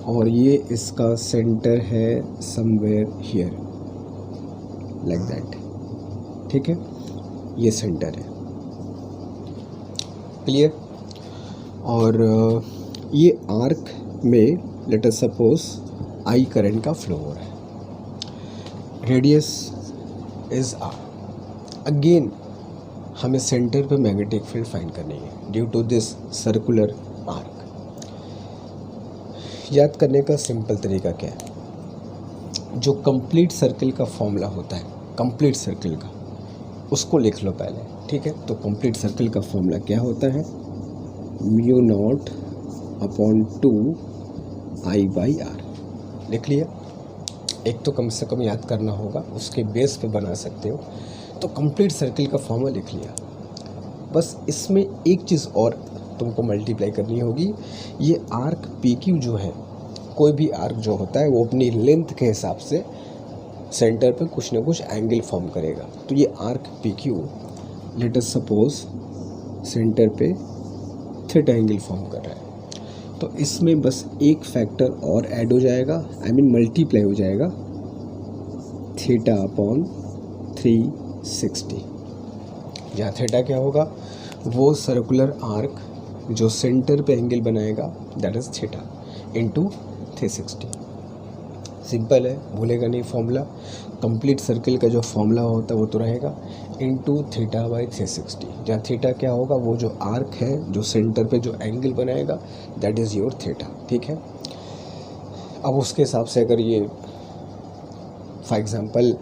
और ये इसका सेंटर है समवेयर हियर, लाइक दैट। ठीक है, ये सेंटर है, क्लियर। और ये आर्क में let us suppose I current का फ्लो हो रहा है, रेडियस इज आर। अगेन हमें सेंटर पे मैग्नेटिक फील्ड फाइंड करनी है due to this circular arc. याद करने का सिंपल तरीका क्या है, जो कंप्लीट सर्किल का फॉर्मूला होता है, कंप्लीट सर्किल का, उसको लिख लो पहले। ठीक है, तो कंप्लीट सर्किल का फॉर्मूला क्या होता है, म्यू नॉट अपॉन 2I/R। लिख लिया, एक तो कम से कम याद करना होगा, उसके बेस पे बना सकते हो। तो कंप्लीट सर्किल का फॉर्मूला लिख लिया। बस इसमें एक चीज़ और तुमको मल्टीप्लाई करनी होगी, ये आर्क PQ जो है, कोई भी आर्क जो होता है वो अपनी लेंथ के हिसाब से सेंटर पे कुछ ना कुछ एंगल फॉर्म करेगा। तो ये arc PQ late us suppose centre पे थीटा एंगल फॉर्म कर रहा है, तो इसमें बस एक फैक्टर और ऐड हो जाएगा, आई मीन मल्टीप्लाई हो जाएगा, थीटा अपॉन 360। जहाँ थीटा क्या होगा, वो सर्कुलर आर्क जो सेंटर पे एंगल बनाएगा, that is theta into 360। Simple है, भूलेगा नहीं फॉर्मूला। कंप्लीट सर्किल का जो फॉर्मूला होता है वो तो रहेगा इंटू θ/360। जहाँ थीटा क्या होगा, वो जो आर्क है जो सेंटर पे जो एंगल बनाएगा, दैट इज़ योर थीटा। ठीक है, अब उसके हिसाब से अगर ये फॉर एग्जांपल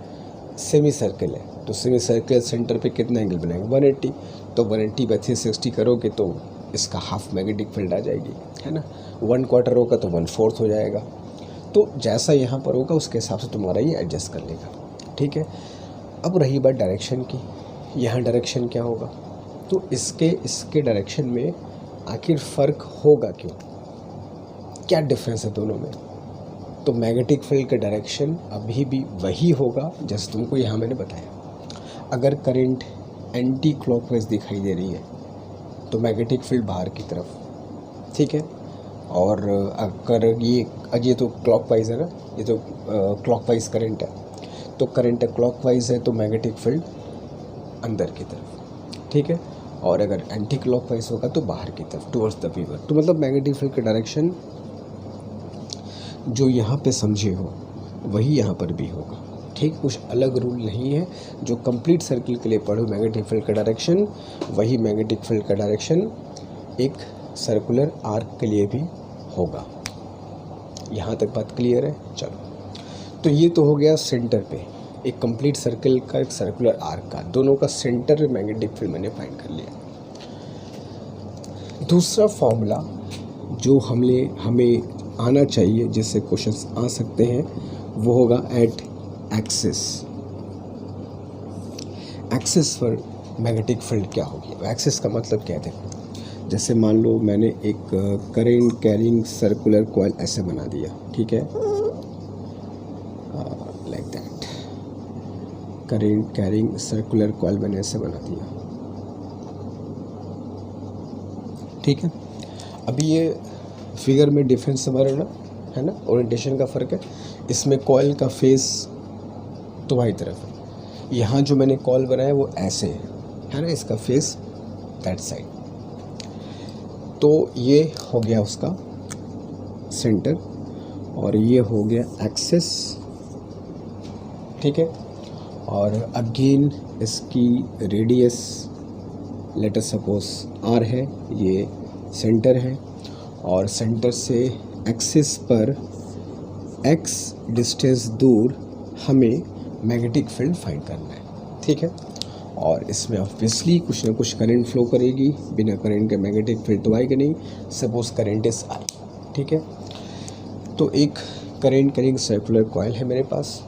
सेमी सर्किल है, तो सेमी सर्किल सेंटर पे कितना एंगल बनाएगा, 180। तो 180/360 करोगे तो इसका हाफ मैग्नेटिक फील्ड आ जाएगी, है ना। 1/4 होगा तो 1/4 हो जाएगा। तो जैसा यहाँ पर होगा उसके हिसाब से तुम्हारा ये एडजस्ट कर लेगा। ठीक है, अब रही बात डायरेक्शन की, यहाँ डायरेक्शन क्या होगा, तो इसके डायरेक्शन में आखिर फ़र्क होगा क्यों, क्या डिफरेंस है दोनों में। तो मैग्नेटिक फील्ड का डायरेक्शन अभी भी वही होगा जैसे तुमको यहाँ मैंने बताया। अगर करंट एंटी क्लॉकवाइज दिखाई दे रही है तो मैग्नेटिक फील्ड बाहर की तरफ। ठीक है, और अगर ये तो क्लॉकवाइज है ना, ये तो क्लॉकवाइज करंट है, तो करंट क्लॉकवाइज है तो मैग्नेटिक फील्ड अंदर की तरफ। ठीक है, और अगर एंटी क्लॉकवाइज होगा तो बाहर की तरफ टुवर्ड्स द व्यूअर। तो मतलब मैग्नेटिक फील्ड का डायरेक्शन जो यहाँ पे समझे हो वही यहाँ पर भी होगा। ठीक, कुछ अलग रूल नहीं है। जो कंप्लीट सर्किल के लिए पढ़ो मैग्नेटिक फील्ड का डायरेक्शन, वही मैग्नेटिक फील्ड का डायरेक्शन एक सर्कुलर आर्क के लिए भी होगा। यहाँ तक बात क्लियर है? चलो, तो ये तो हो गया सेंटर पे एक कंप्लीट सर्कल का, एक सर्कुलर आर्क का, दोनों का सेंटर मैग्नेटिक फील्ड मैंने फाइंड कर लिया। दूसरा फॉर्मूला जो हमें आना चाहिए, जिससे क्वेश्चंस आ सकते हैं, वो होगा एट एक्सिस। एक्सिस पर मैग्नेटिक फील्ड क्या होगी? एक्सिस का मतलब क्या है? जैसे मान लो मैंने एक करेंट कैरिंग सर्कुलर कॉइल ऐसे बना दिया, ठीक है, like that. Current carrying circular coil मैंने ऐसे बना दिया, ठीक है। अभी ये फिगर में डिफरेंस हमारा है ना, ओरिएंटेशन का फ़र्क है। इसमें कॉइल का फेस तो बाई तरफ है, यहाँ जो मैंने कॉइल बनाया वो ऐसे है ना, इसका फेस दैट साइड। तो ये हो गया उसका सेंटर और ये हो गया एक्सिस, ठीक है। और अगेन इसकी radius let us suppose R है, ये सेंटर है, और सेंटर से एक्सिस पर एक्स डिस्टेंस दूर हमें मैग्नेटिक फील्ड फाइंड करना है, ठीक है। और इसमें ऑब्वियसली कुछ ना कुछ करंट फ्लो करेगी, बिना करंट के मैग्नेटिक फील्ड तो आएगा नहीं। सपोज करंट इज आई, ठीक है। तो एक करंट कैरिंग सर्कुलर कॉइल है मेरे पास,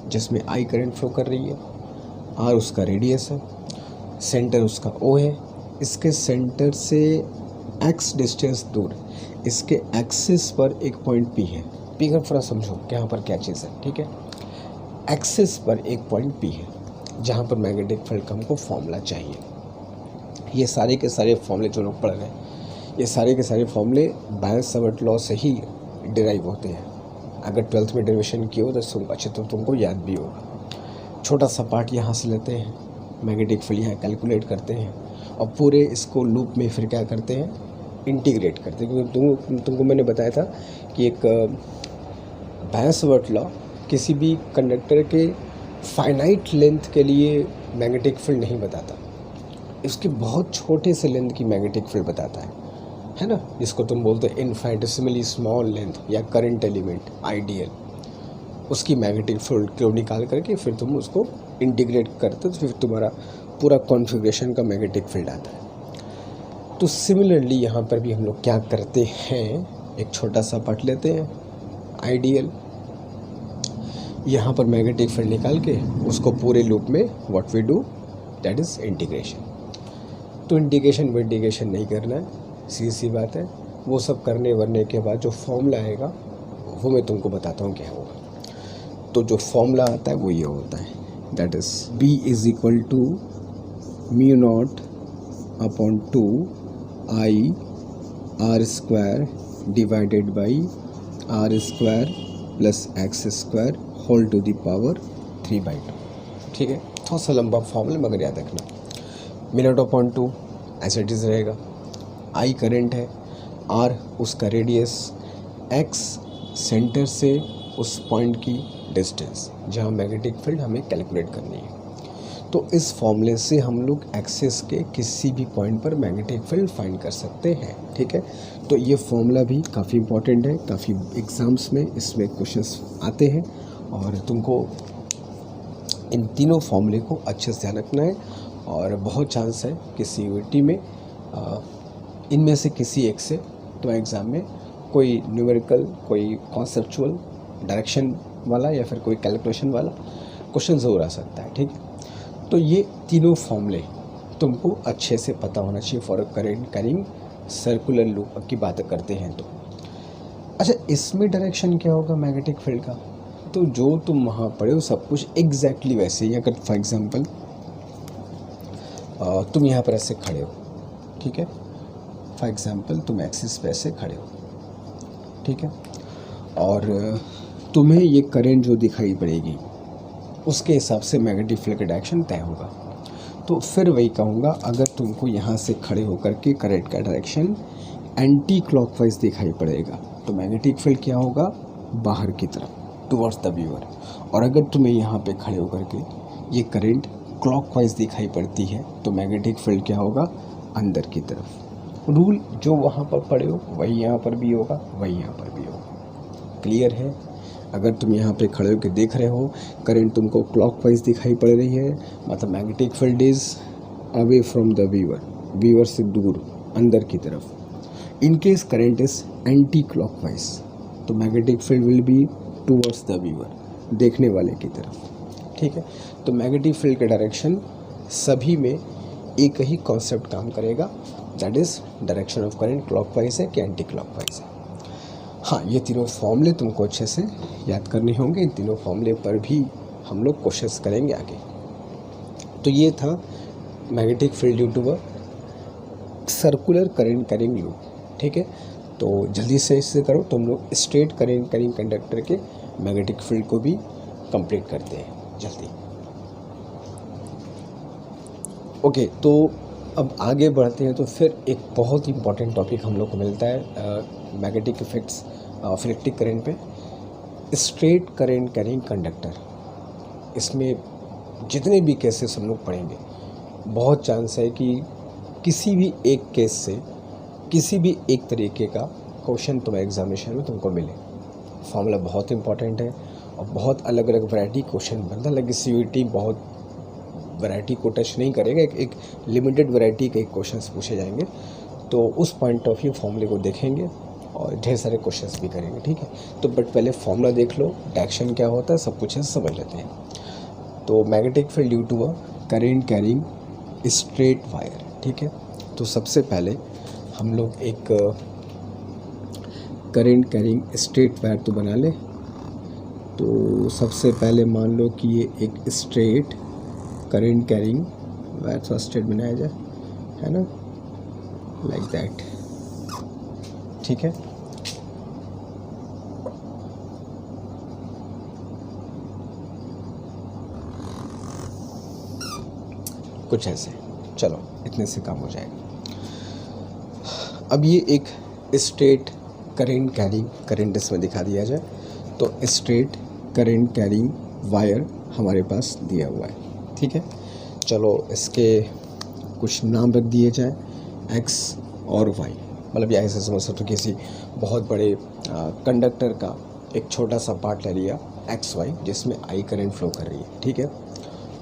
जिसमें आई करंट फ्लो कर रही है, आर उसका रेडियस है, सेंटर उसका ओ है। इसके सेंटर से एक्स डिस्टेंस दूर इसके एक्सिस पर एक पॉइंट पी है। पी का थोड़ा समझो कि यहाँ पर क्या चीज़ है, ठीक है। एक्सिस पर एक पॉइंट पी है जहाँ पर मैग्नेटिक फील्ड का हमको फॉर्मूला चाहिए। ये सारे के सारे फॉर्मूले जो लोग पढ़ रहे हैं, ये सारे के सारे फॉर्मूले बायस-सावर्त लॉ से ही डिराइव होते हैं। अगर 12th में डेरिवेशन की हो तो तुमको याद भी होगा। छोटा सा पार्ट यहाँ से लेते हैं, मैग्नेटिक फील्ड यहाँ कैलकुलेट करते हैं, और पूरे इसको लूप में फिर क्या करते हैं, इंटीग्रेट करते हैं। क्योंकि तुमको मैंने बताया था कि एक बायस-सावर्त लॉ किसी भी कंडक्टर के फाइनाइट लेंथ के लिए मैग्नेटिक फील्ड नहीं बताता, इसके बहुत छोटे से लेंथ की मैग्नेटिक फील्ड बताता है ना, जिसको तुम बोलते हैं इनफाइनिटेसिमली स्मॉल लेंथ या करंट एलिमेंट आइडियल। उसकी मैग्नेटिक फील्ड को निकाल करके फिर तुम उसको इंटीग्रेट करते हो, तो फिर तुम्हारा पूरा कॉन्फ़िगरेशन का मैग्नेटिक फील्ड आता है। तो सिमिलरली यहाँ पर भी हम लोग क्या करते हैं, एक छोटा सा पार्ट लेते हैं आइडियल, यहाँ पर मैग्नेटिक फील्ड निकाल के उसको पूरे लूप में what we do that is integration. तो इंटीग्रेशन नहीं करना है, सीधी सी बात है। वो सब करने के बाद जो फॉर्मूला आएगा वो मैं तुमको बताता हूँ क्या होगा। तो जो फॉर्मूला आता है वो ये होता है, that is B is equal to mu not upon 2 I R square divided by R square plus X square whole to the power 3/2, ठीक है। थोड़ा सा लंबा फॉर्मूला मगर याद रखना, मिनट अपॉन 2 ऐसे इट इज़ रहेगा। आई करंट है, आर उसका रेडियस, एक्स सेंटर से उस पॉइंट की डिस्टेंस जहाँ मैग्नेटिक फील्ड हमें कैलकुलेट करनी है। तो इस फॉर्मूले से हम लोग एक्सिस के किसी भी पॉइंट पर मैग्नेटिक फील्ड फाइंड कर सकते हैं, ठीक है। तो ये फॉर्मूला भी काफ़ी इंपॉर्टेंट है, काफ़ी एग्ज़ाम्स में इसमें क्वेश्चंस आते हैं, और तुमको इन तीनों फॉर्मूले को अच्छे से ध्यान रखना है। और बहुत चांस है कि CUET में इनमें से किसी एक से तो एग्ज़ाम में कोई न्यूमेरिकल, कोई कॉन्सेप्चुअल डायरेक्शन वाला या फिर कोई कैलकुलेशन वाला क्वेश्चन ज़रूर आ सकता है, ठीक है। तो ये तीनों फॉर्मूले तुमको अच्छे से पता होना चाहिए for current carrying circular loop की बात करते हैं तो। अच्छा, इसमें डायरेक्शन क्या होगा मैग्नेटिक फील्ड का, तो जो तुम वहाँ पढ़े हो सब कुछ एग्जैक्टली वैसे ही। अगर फॉर एग्जांपल तुम यहाँ पर ऐसे खड़े हो, ठीक है, फॉर एग्जांपल तुम एक्सिस पे ऐसे खड़े हो, ठीक है, और तुम्हें ये करंट जो दिखाई पड़ेगी उसके हिसाब से मैग्नेटिक फील्ड का डायरेक्शन तय होगा। तो फिर वही कहूँगा, अगर तुमको यहाँ से खड़े होकर के करंट का डायरेक्शन एंटी क्लॉकवाइज दिखाई पड़ेगा तो मैग्नेटिक फील्ड क्या होगा, बाहर की तरफ टुवर्ड्स द व्यूअर। और अगर तुम्हें यहाँ पे खड़े होकर के ये करंट क्लॉकवाइज दिखाई पड़ती है तो मैग्नेटिक फील्ड क्या होगा, अंदर की तरफ। रूल जो वहाँ पर पड़े हो वही यहाँ पर भी होगा, वही यहाँ पर भी होगा। क्लियर है। अगर तुम यहाँ पे खड़े होकर देख रहे हो, करंट तुमको क्लॉकवाइज दिखाई पड़ रही है, मतलब magnetic field is away from the viewer से दूर अंदर की तरफ। In case current is anti clockwise, तो magnetic field will be towards the viewer, देखने वाले की तरफ। ठीक है, तो मैग्नेटिक फील्ड के डायरेक्शन सभी में एक ही कॉन्सेप्ट काम करेगा, that is direction of current clockwise है कि एंटी क्लॉकवाइज है। हाँ, ये तीनों फॉर्मूले तुमको अच्छे से याद करने होंगे। इन तीनों फॉर्मूले पर भी हम लोग कोशिश करेंगे आगे। तो ये था magnetic field due to a circular current carrying loop. ठीक है, तो जल्दी से इससे करो। तुम लोग स्ट्रेट करंट कैरिंग कंडक्टर के मैग्नेटिक फील्ड को भी कंप्लीट करते हैं जल्दी। ओके, तो अब आगे बढ़ते हैं। तो फिर एक बहुत इंपॉर्टेंट टॉपिक हम लोग को मिलता है magnetic effects of electric current पे, स्ट्रेट करंट कैरिंग कंडक्टर। इसमें जितने भी केसेस हम लोग पढ़ेंगे, बहुत चांस है कि किसी भी एक केस से किसी भी एक तरीके का क्वेश्चन तुम्हारे एग्जामिनेशन में तुमको मिले। फॉर्मूला बहुत इंपॉर्टेंट है और बहुत अलग अलग वैरायटी क्वेश्चन बनता है। लगे CUET बहुत वैरायटी को टच नहीं करेगा, एक लिमिटेड वैरायटी के क्वेश्चंस पूछे जाएंगे। तो उस पॉइंट ऑफ व्यू फॉर्मूले को देखेंगे और ढेर सारे क्वेश्चंस भी करेंगे। ठीक है, तो बट पहले फॉर्मूला देख लो, डायरेक्शन क्या होता है, सब कुछ समझ लेते हैं। तो magnetic field due to a current carrying straight wire. ठीक है, तो सबसे पहले हम लोग एक करंट कैरिंग स्ट्रेट वायर तो बना ले। तो सबसे पहले मान लो कि ये एक स्ट्रेट करंट कैरिंग वायर थोड़ा स्ट्रेट बनाया जाए, है ना, लाइक दैट। ठीक है, कुछ ऐसे। चलो, इतने से काम हो जाएगा। अब ये एक स्ट्रेट करंट कैरिंग, करंट इसमें दिखा दिया जाए तो स्ट्रेट करंट कैरिंग वायर हमारे पास दिया हुआ है। ठीक है, चलो इसके कुछ नाम रख दिए जाए, X और Y। मतलब या ऐसे समझ सकते हो, किसी बहुत बड़े कंडक्टर का एक छोटा सा पार्ट ले लिया XY, जिसमें I करंट फ्लो कर रही है। ठीक है,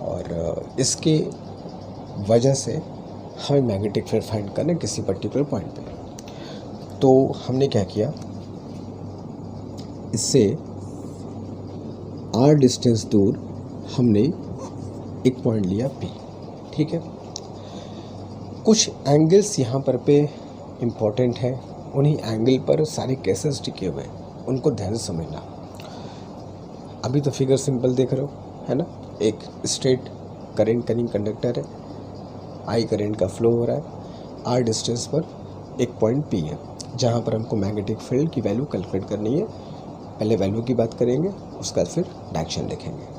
और इसके वजह से हमें मैग्नेटिक फील्ड फाइंड करना है किसी पर्टिकुलर पॉइंट पे। तो हमने क्या किया, इससे R डिस्टेंस दूर हमने एक पॉइंट लिया P। ठीक है, कुछ एंगल्स यहाँ पर पे इम्पोर्टेंट है, उन्हीं एंगल पर सारे केसेस टिके हुए हैं, उनको ध्यान से समझना। अभी तो फिगर सिंपल देख रहे हो, है ना, एक स्ट्रेट करंट कैरिंग कंडक्टर है, I करंट का फ्लो हो रहा है, R डिस्टेंस पर एक पॉइंट P है, जहाँ पर हमको मैग्नेटिक फील्ड की वैल्यू कैलकुलेट करनी है। पहले वैल्यू की बात करेंगे, उसके बाद फिर डायरेक्शन देखेंगे।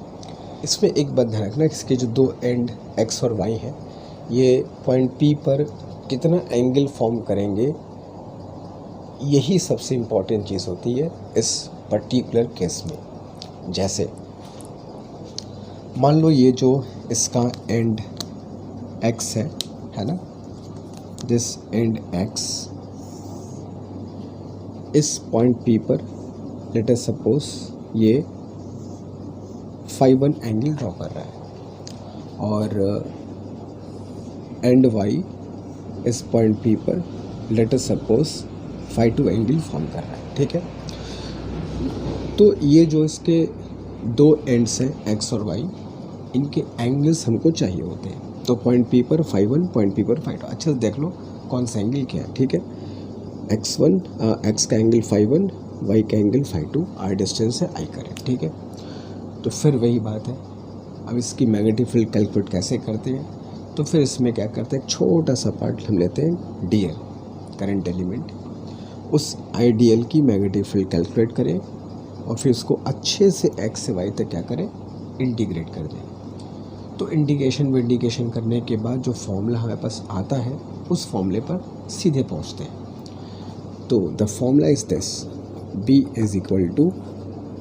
इसमें एक बात ध्यान रखना, इसके जो दो एंड X और Y हैं, ये पॉइंट P पर कितना एंगल फॉर्म करेंगे, यही सबसे इम्पॉर्टेंट चीज़ होती है इस पर्टिकुलर केस में। जैसे मान लो ये जो इसका एंड X है ना, दिस एंड X इस पॉइंट P पर लेट अस सपोज ये phi 1 एंगल ड्रॉ कर रहा है, और एंड Y इस पॉइंट P पर late us suppose phi 2 angle form कर रहा है। ठीक है, तो ये जो इसके दो एंड्स हैं X और Y, इनके एंगल्स हमको चाहिए होते हैं। तो पॉइंट P पर phi 1, पॉइंट P पर phi 2। अच्छा से देख लो कौन सा एंगल क्या है। ठीक है, X का एंगल phi 1, Y का एंगल phi 2, R डिस्टेंस है, I करें। ठीक है, तो फिर वही बात है, अब इसकी मैग्नेटिक फील्ड कैलकुलेट कैसे करते हैं। तो फिर इसमें क्या करते हैं, एक छोटा सा पार्ट हम लेते हैं DL करंट एलिमेंट, उस IDL की मैग्नेटिक फील्ड कैलकुलेट करें और फिर उसको अच्छे से X से Y तक क्या करें, इंटीग्रेट कर दें। तो इंटीग्रेशन करने के बाद जो फॉर्मूला हमारे पास आता है, उस फॉर्मूले पर सीधे पहुंचते हैं। तो the formula is this, B is equal to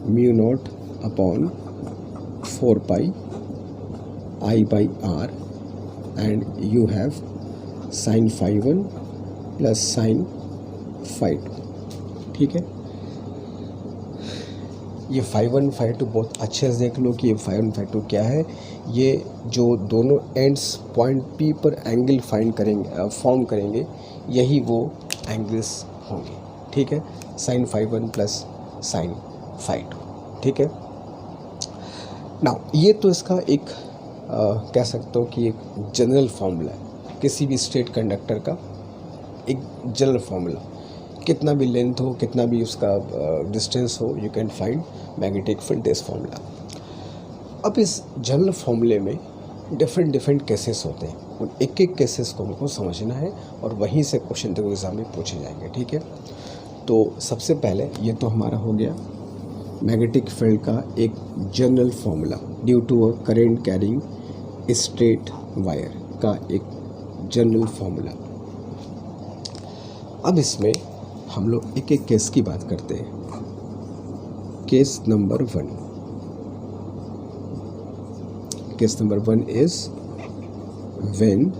mu not upon 4 pi I by R, and you have sin phi 1 plus sin phi 2। ठीक है, ये फ़ाई 1 फ़ाई 2 बहुत अच्छे से देख लो कि ये फ़ाई 1 फ़ाई 2 क्या है। ये जो दोनों एंड्स पॉइंट P पर एंगल फाइंड करेंगे, फॉर्म करेंगे, यही वो एंगल्स होंगे। ठीक है, sine phi 1 plus sine phi 2। ठीक है, नाउ ये तो इसका एक कह सकते हो कि एक जनरल फार्मूला है किसी भी स्ट्रेट कंडक्टर का, एक जनरल फार्मूला। कितना भी लेंथ हो, कितना भी उसका डिस्टेंस हो, you can find magnetic field this formula. अब इस जनरल फार्मूले में डिफरेंट केसेस होते हैं, उन एक एक केसेस को हमको समझना है और वहीं से क्वेश्चन तो एग्जाम में पूछे जाएंगे। ठीक है, तो सबसे पहले ये तो हमारा हो गया मैग्नेटिक फील्ड का एक general formula due to a current carrying straight wire का एक जनरल फार्मूला। अब इसमें हम लोग एक एक केस की बात करते हैं। Case number 1, case number 1 is when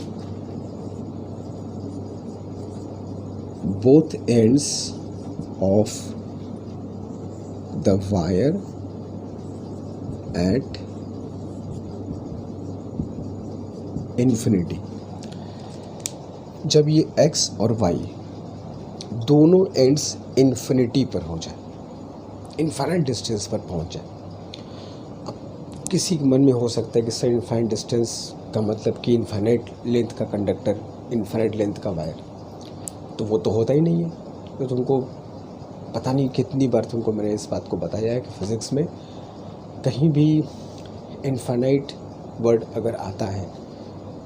both ends of the wire at infinity, जब ये x और y दोनों एंड्स इन्फिनिटी पर हो जाए, इनफाइनाइट डिस्टेंस पर पहुंच जाए। अब किसी के मन में हो सकता है कि सर इनफाइनाइट डिस्टेंस का मतलब कि इनफाइनाइट लेंथ का कंडक्टर, इनफाइनाइट लेंथ का वायर, तो वो तो होता ही नहीं है। तो तुमको पता नहीं कितनी बार तुमको मैंने इस बात को बताया है कि फिज़िक्स में कहीं भी इनफाइनाइट वर्ड अगर आता है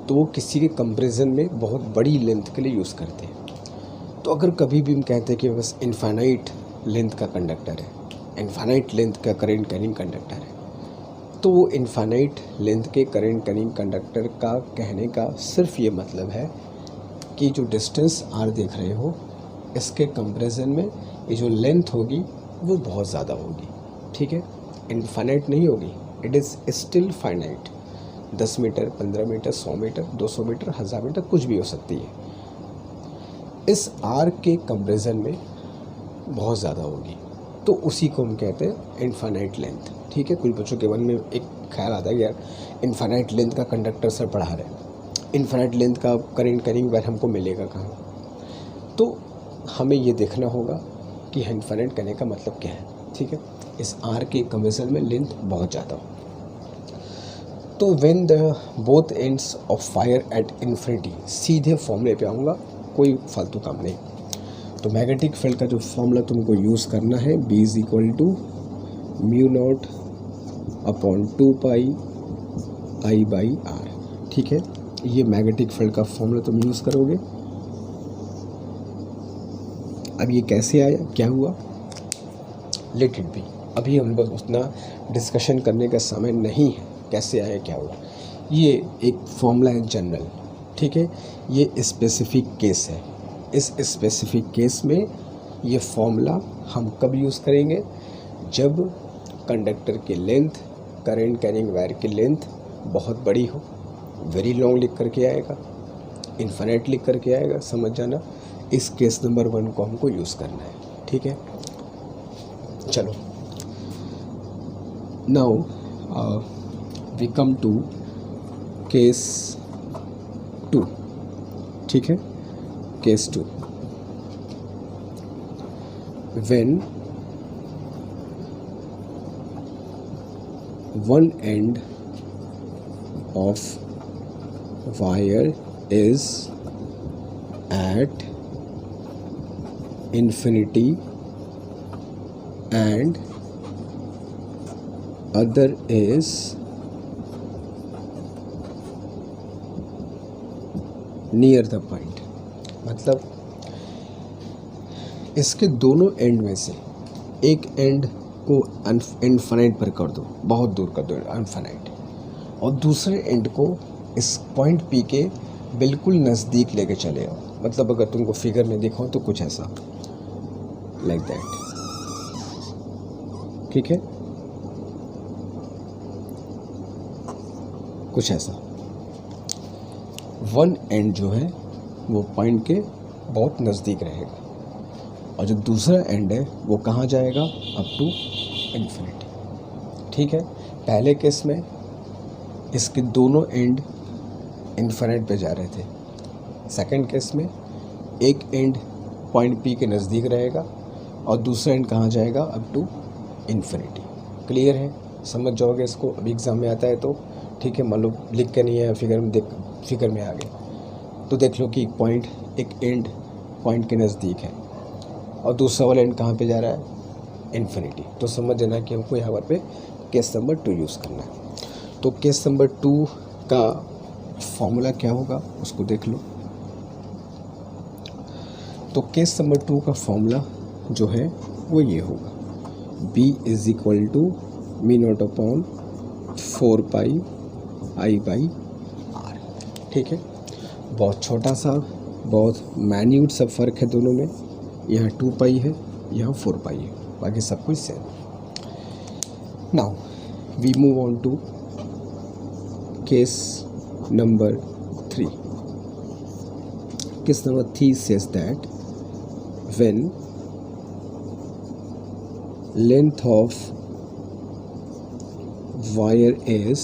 तो वो किसी के कंपैरिजन में बहुत बड़ी लेंथ के लिए यूज़ करते हैं। तो अगर कभी भी हम कहते हैं कि बस इनफाइनाइट लेंथ का कंडक्टर है, इनफाइनाइट लेंथ का करंट कैरिंग कंडक्टर है, तो वो इनफाइनाइट लेंथ के करंट कैरिंग कंडक्टर का कहने का सिर्फ ये मतलब है कि जो डिस्टेंस r देख रहे हो, इसके कंपैरिजन में ये जो लेंथ होगी वो बहुत ज़्यादा होगी। ठीक है, इनफाइनाइट नहीं होगी, it is still finite. 10 metre, 15 metre, 100 metre, 200 metre, 1000 metre, कुछ भी हो सकती है। इस r के कंपैरिजन में बहुत ज़्यादा होगी, तो उसी को हम कहते हैं इनफाइनाइट लेंथ। ठीक है, कुछ बच्चों के मन में एक ख्याल आता है कि यार इनफाइनाइट लेंथ का कंडक्टर सर पढ़ा रहे हैं, इनफाइनाइट लेंथ का करंट कैरिंग वायर हमको मिलेगा कहाँ। तो हमें ये देखना होगा कि इनफाइनाइट कहने का मतलब क्या है। ठीक है, इस r के कंपैरिजन में लेंथ बहुत ज़्यादा हो। तो when the both ends of wire at infinity, सीधे फॉर्मूले पे आऊँगा, कोई फालतू काम नहीं। तो मैग्नेटिक फील्ड का जो फॉर्मूला तुमको यूज़ करना है, B is equal to μ0 upon 2 pi I by R। ठीक है, ये मैग्नेटिक फील्ड का फॉर्मूला तुम यूज़ करोगे। अब ये कैसे आया, क्या हुआ, लेट इट बी। अभी हम लोग उतना डिस्कशन करने का समय नहीं है कैसे आया क्या हुआ। ये एक फॉर्मूला है जनरल। ठीक है, ये स्पेसिफिक केस है। इस स्पेसिफिक केस में ये फॉर्मूला हम कब यूज़ करेंगे, जब कंडक्टर की लेंथ, करंट कैरिंग वायर की लेंथ बहुत बड़ी हो। वेरी लॉन्ग लिख करके आएगा, इन्फिनिट लिख करके आएगा, समझ जाना। इस केस नंबर 1 को हमको यूज़ करना है। ठीक है, चलो now we come to case 2। ठीक है, case 2, when one end of wire is at infinity and other is near the point। मतलब इसके दोनों एंड में से एक एंड को इनफाइनाइट पर कर दो, बहुत दूर कर दो इनफाइनाइट, और दूसरे एंड को इस पॉइंट P के बिल्कुल नज़दीक लेके चले आओ। मतलब अगर तुमको फिगर में दिखाओ तो कुछ ऐसा, लाइक दैट। ठीक है, कुछ ऐसा। वन एंड जो है वो पॉइंट के बहुत नज़दीक रहेगा और जो दूसरा एंड है वो कहाँ जाएगा, अप टू इन्फिनिटी। ठीक है, पहले केस में इसके दोनों एंड इन्फिनिट पे जा रहे थे, सेकंड केस में एक एंड पॉइंट पी के नज़दीक रहेगा और दूसरा एंड कहाँ जाएगा, अप टू इन्फिनिटी। क्लियर है, समझ जाओगे इसको, अभी एग्ज़ाम में आता है तो ठीक है। मान लो लिख के नहीं है, फिगर में आ गया तो देख लो कि एक एंड पॉइंट के नज़दीक है और दूसरा वाला एंड कहाँ पे जा रहा है, इन्फिनिटी। तो समझ जाना कि हमको यहाँ पे केस नंबर 2 यूज़ करना है। तो केस नंबर 2 का फॉर्मूला क्या होगा उसको देख लो। तो केस नंबर 2 का फॉर्मूला जो है वो ये होगा, B is equal to mu not upon 4πI/r। ठीक है, बहुत छोटा सा, बहुत मैन्यूट सा फ़र्क है दोनों में। यहाँ 2π है, यहाँ 4π है, बाकी सब कुछ same. Now we move on to case number 3. Case number 3 says that when length of wire is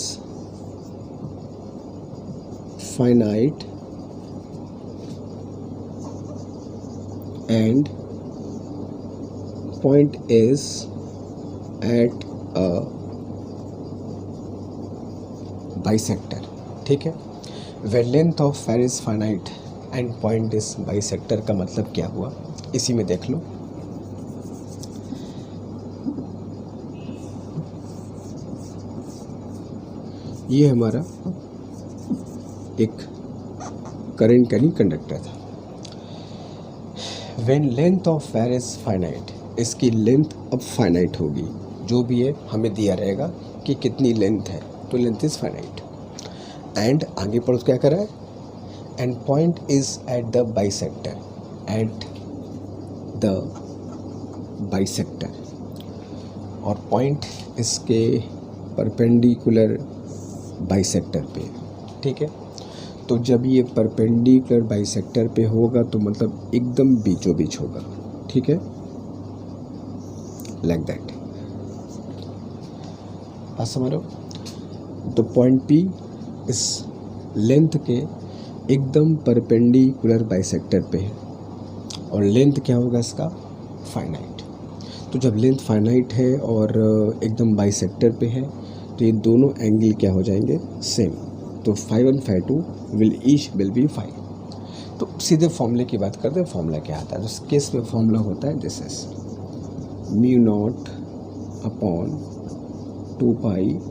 finite and point is at a bisector. ठीक है, when length of wire is finite and point is bisector का मतलब क्या हुआ, इसी में देख लो। ये हमारा एक करंट कैरिंग कंडक्टर था। when length of wire is finite, इसकी लेंथ अब फाइनाइट होगी, जो भी है हमें दिया रहेगा कि कितनी लेंथ है, तो लेंथ इज़ फाइनाइट। एंड आगे पर क्या कर रहा है, and point is at the bisector, at the bisector, और पॉइंट इसके परपेंडिकुलर बाइसेक्टर पे। ठीक है, तो जब ये परपेंडिकुलर बाइसेक्टर पे होगा तो मतलब एकदम बीचों बीच होगा। ठीक है, लाइक दैट, बात समझो। तो पॉइंट पी इस लेंथ के एकदम परपेंडिकुलर बाइसेक्टर पे है और लेंथ क्या होगा इसका, फाइनाइट। तो जब लेंथ फाइनाइट है और एकदम बाइसेक्टर पे है तो ये दोनों एंगल क्या हो जाएंगे, सेम। तो φ1 φ2 विल बी 5। तो सीधे फॉर्मूले की बात करते हैं। फॉर्मूला क्या आता है, तो इस केस में फॉर्मूला होता है this is μ0 upon 2πI/r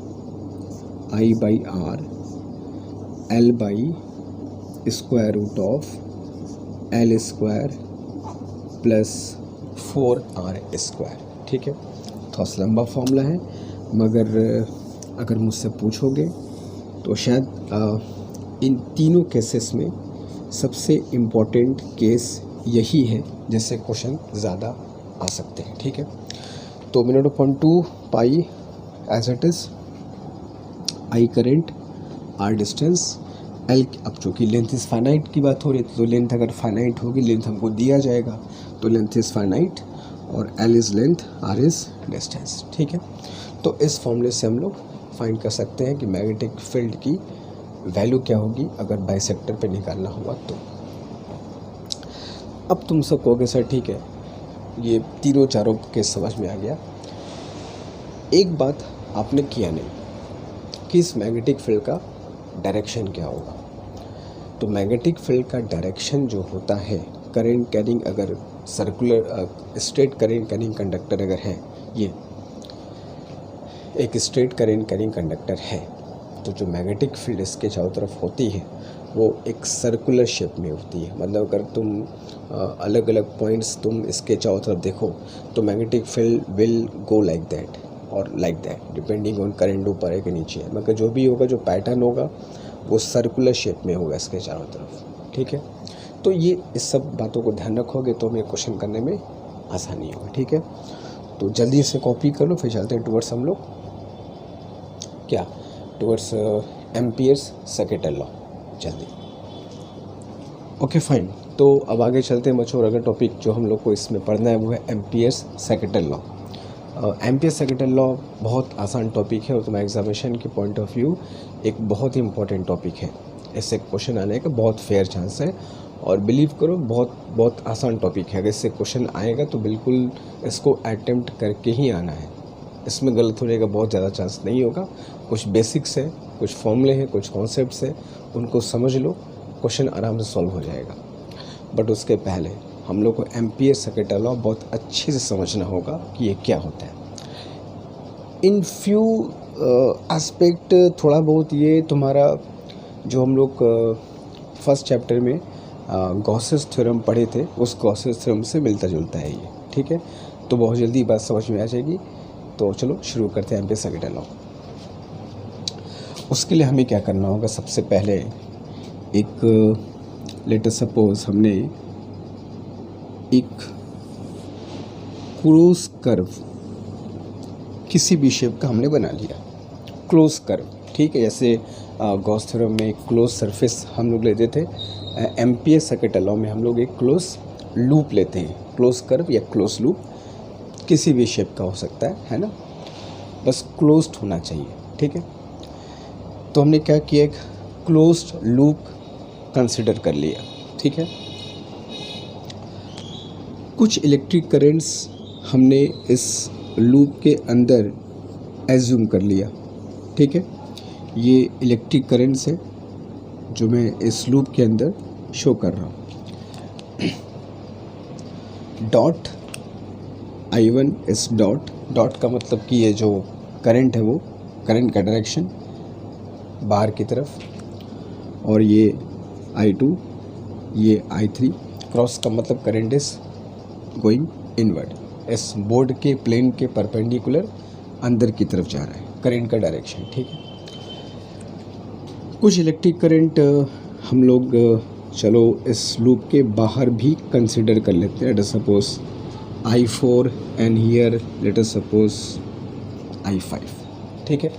L/√L² plus 4r²। ठीक है, थोड़ा सा लंबा फॉर्मूला है, मगर अगर मुझसे पूछोगे तो शायद इन तीनों केसेस में सबसे इम्पोर्टेंट केस यही है जिससे क्वेश्चन ज़्यादा आ सकते हैं। ठीक है, तो μ0/2π as it is, I current, R distance, L। अब चूँकि लेंथ इज़ फाइनाइट की बात हो रही है तो लेंथ अगर फाइनाइट होगी, लेंथ हमको दिया जाएगा तो लेंथ इज़ फाइनाइट, और L is length, R is distance. ठीक है, तो इस फॉर्मूले से हम लोग फाइंड कर सकते हैं कि मैग्नेटिक फील्ड की वैल्यू क्या होगी अगर बाइसेक्टर पे निकालना हुआ तो। अब तुम सब कहोगे सर ठीक है, ये तीनों चारों केस समझ में आ गया, एक बात आपने किया नहीं कि इस मैग्नेटिक फील्ड का डायरेक्शन क्या होगा। तो मैग्नेटिक फील्ड का डायरेक्शन जो होता है, करंट कैरिंग अगर circular straight current carrying conductor अगर है, ये एक स्ट्रेट करंट कैरिंग कंडक्टर है, तो जो मैग्नेटिक फील्ड इसके चारों तरफ होती है वो एक सर्कुलर शेप में होती है। मतलब अगर तुम अलग अलग पॉइंट्स तुम इसके चारों तरफ देखो तो magnetic field will go like that और like that, depending on current ऊपर है कि नीचे है, मगर जो भी होगा, जो पैटर्न होगा वो सर्कुलर शेप में होगा इसके चारों तरफ। ठीक है, तो ये इस सब बातों को ध्यान रखोगे तो हमें क्वेश्चन करने में आसानी होगी। ठीक है, तो जल्दी से कॉपी कर लो, फिर चलते हैं टुवर्ड्स हम लोग क्या, टुवर्ड्स एम्पियर्स सेकेंड लॉ, जल्दी। ओके फाइन, तो अब आगे चलते हैं बच्चों। और अगर टॉपिक जो हम लोग को इसमें पढ़ना है वो है amperes second law. Ampere secondary law बहुत आसान टॉपिक है और तुम्हारे एग्जामिनेशन के पॉइंट ऑफ व्यू एक बहुत ही इंपॉर्टेंट टॉपिक है। इससे क्वेश्चन आने का बहुत फेयर चांस है और बिलीव करो बहुत बहुत आसान टॉपिक है। अगर इससे क्वेश्चन आएगा तो बिल्कुल इसको अटेम्प्ट करके ही आना है। इसमें गलत होने का बहुत ज़्यादा चांस नहीं होगा। कुछ बेसिक्स है, कुछ फॉर्मूले हैं, कुछ कॉन्सेप्ट्स हैं, उनको समझ लो, क्वेश्चन आराम से सॉल्व हो जाएगा। बट उसके पहले हम लोग को एम्पियर सेकेंडरी लॉ बहुत अच्छे से समझना होगा कि ये क्या होता है। इन फ्यू एस्पेक्ट थोड़ा बहुत ये तुम्हारा जो हम लोग फर्स्ट चैप्टर में गॉसेस थ्योरम पढ़े थे उस गॉसेस थ्योरम से मिलता जुलता है ये, ठीक है। तो बहुत जल्दी बात समझ में आ जाएगी। तो चलो शुरू करते हैं एम्पियर सेकेंडरी लॉ। उसके लिए हमें क्या करना होगा, सबसे पहले एक लेट अस सपोज हमने एक क्लोज कर्व किसी भी शेप का हमने बना लिया, क्लोज कर्व, ठीक है। जैसे गॉस थ्योरम में क्लोज सरफेस हम लोग लेते थे, एम्पियर सेकेंडरी लॉ में हम लोग एक क्लोज लूप लेते हैं। क्लोज कर्व या क्लोज लूप किसी भी शेप का हो सकता है ना, बस क्लोज्ड होना चाहिए, ठीक है। तो हमने क्या किया, एक क्लोज्ड लूप कंसिडर कर लिया, ठीक है। कुछ इलेक्ट्रिक करंट्स हमने इस लूप के अंदर एज्यूम कर लिया, ठीक है। ये इलेक्ट्रिक करंट्स है जो मैं इस लूप के अंदर शो कर रहा हूँ। डॉट I1 इस डॉट का मतलब कि ये जो करंट है वो करंट का डायरेक्शन बाहर की तरफ, और ये I2 ये I3, क्रॉस का मतलब करंट इज गोइंग इनवर्ड, इस बोर्ड के प्लेन के परपेंडिकुलर अंदर की तरफ जा रहा है करंट का डायरेक्शन, ठीक है। कुछ इलेक्ट्रिक करंट हम लोग चलो इस लूप के बाहर भी कंसिडर कर लेते हैं। Late us suppose I4 and here let us suppose I5, ठीक है।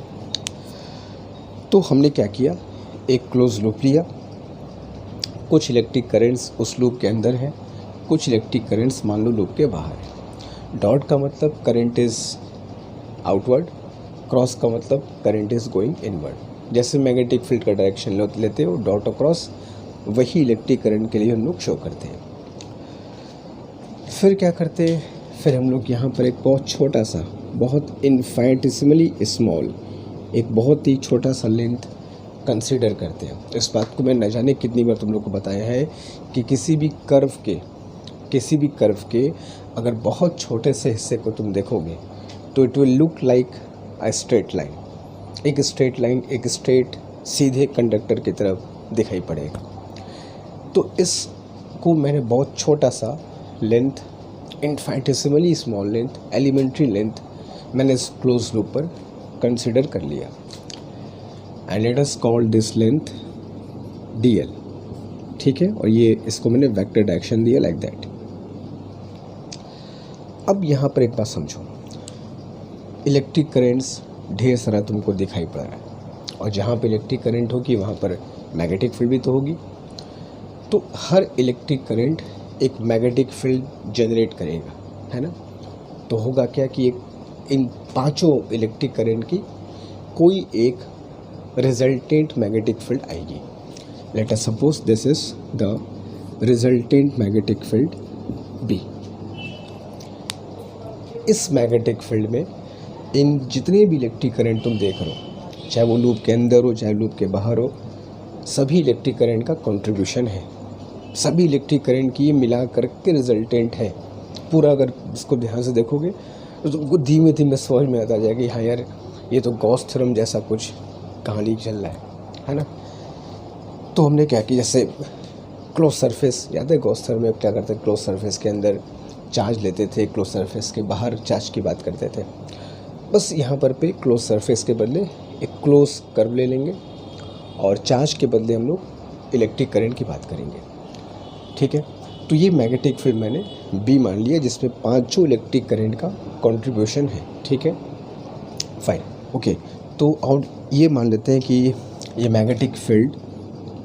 तो हमने क्या किया, एक क्लोज लूप लिया, कुछ इलेक्ट्रिक करंट्स उस लूप के अंदर है, कुछ इलेक्ट्रिक करंट्स मान लो लूप के बाहर है। डॉट का मतलब करंट इज आउटवर्ड, क्रॉस का मतलब करंट इज गोइंग इनवर्ड। जैसे मैग्नेटिक फील्ड का डायरेक्शन लेते हो डॉट और क्रॉस, वही इलेक्ट्रिक करंट के लिए हम लोग शो करते हैं। फिर क्या करते हैं, फिर हम लोग यहाँ पर एक बहुत छोटा सा, बहुत इनफाइनिटेसिमली स्मॉल, एक बहुत ही छोटा सा लेंथ कंसीडर करते हैं। इस बात को मैं न जाने कितनी बार तुम लोग को बताया है कि किसी भी कर्व के अगर बहुत छोटे से हिस्से को तुम देखोगे तो it will look like a straight line. एक स्ट्रेट लाइन एक स्ट्रेट सीधे कंडक्टर की तरफ दिखाई पड़ेगा। तो इसको मैंने बहुत छोटा सा length, infinitesimally small length, elementary length मैंने इस क्लोज लूप पर कंसिडर कर लिया। And let us call this length dl, ठीक है। और ये इसको मैंने वेक्टर डायरेक्शन दिया लाइक दैट। अब यहाँ पर एक बात समझो, इलेक्ट्रिक करंट्स ढेर सारा तुमको दिखाई पड़ रहा है और जहाँ पे इलेक्ट्रिक करंट होगी वहाँ पर मैग्नेटिक फील्ड भी तो होगी। तो हर इलेक्ट्रिक करंट एक मैग्नेटिक फील्ड जनरेट करेगा, है ना। तो होगा क्या कि एक इन पांचों इलेक्ट्रिक करंट की कोई एक रिजल्टेंट मैग्नेटिक फील्ड आएगी। Late us suppose this is the resultant magnetic field B। इस मैग्नेटिक फील्ड में इन जितने भी इलेक्ट्रिक करंट तुम देख रहे हो, चाहे वो लूप के अंदर हो चाहे लूप के बाहर हो, सभी इलेक्ट्रिक करंट का कंट्रीब्यूशन है। सभी इलेक्ट्रिक करंट की मिला करके रिजल्टेंट है पूरा। अगर इसको ध्यान से देखोगे तो तुमको धीमे धीमे समझ में आता जाएगा, हाँ यार ये तो गॉस थ्योरम जैसा कुछ कहानी चल रहा है ना। तो हमने क्या किया, जैसे क्लोज सरफेस, याद है गॉस थ्योरम में क्या करते थे, क्लोज सरफेस के अंदर चार्ज लेते थे, क्लोज सरफेस के बाहर चार्ज की बात करते थे। बस यहाँ पर पे क्लोज सरफेस के बदले एक क्लोज कर्व ले लेंगे और चार्ज के बदले हम लोग इलेक्ट्रिक करंट की बात करेंगे, ठीक है। तो ये मैग्नेटिक फील्ड मैंने B मान लिया जिसमें पांचों इलेक्ट्रिक करंट का कंट्रीब्यूशन है, ठीक है, फाइन, ओके। तो और ये मान लेते हैं कि ये मैग्नेटिक फील्ड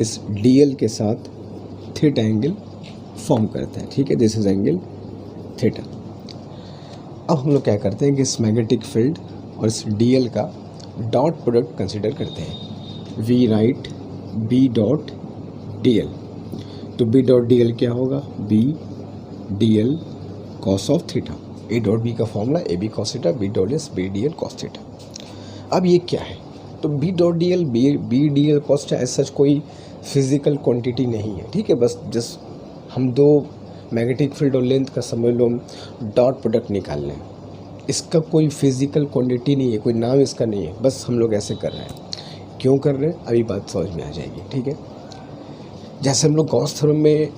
इस dl के साथ थीटा एंगल फॉर्म करता है, ठीक है, दिस इज एंगल थीटा। अब हम लोग क्या करते हैं कि इस मैग्नेटिक फील्ड और इस डीएल का डॉट प्रोडक्ट कंसिडर करते हैं। We write B dot DL, तो बी डॉट डीएल क्या होगा, B DL cos of theta. A dot B का formula A B cos theta, B dot S B DL cos theta. अब ये क्या है, तो B dot DL B DL cos theta as such कोई physical quantity नहीं है, ठीक है। बस जस्ट हम दो मैग्नेटिक फील्ड और लेंथ का समझ लो डॉट प्रोडक्ट निकाल लें, इसका कोई फिजिकल क्वांटिटी नहीं है, कोई नाम इसका नहीं है, बस हम लोग ऐसे कर रहे हैं। क्यों कर रहे हैं अभी बात समझ में आ जाएगी, ठीक है। जैसे हम लोग गॉस थ्योरम में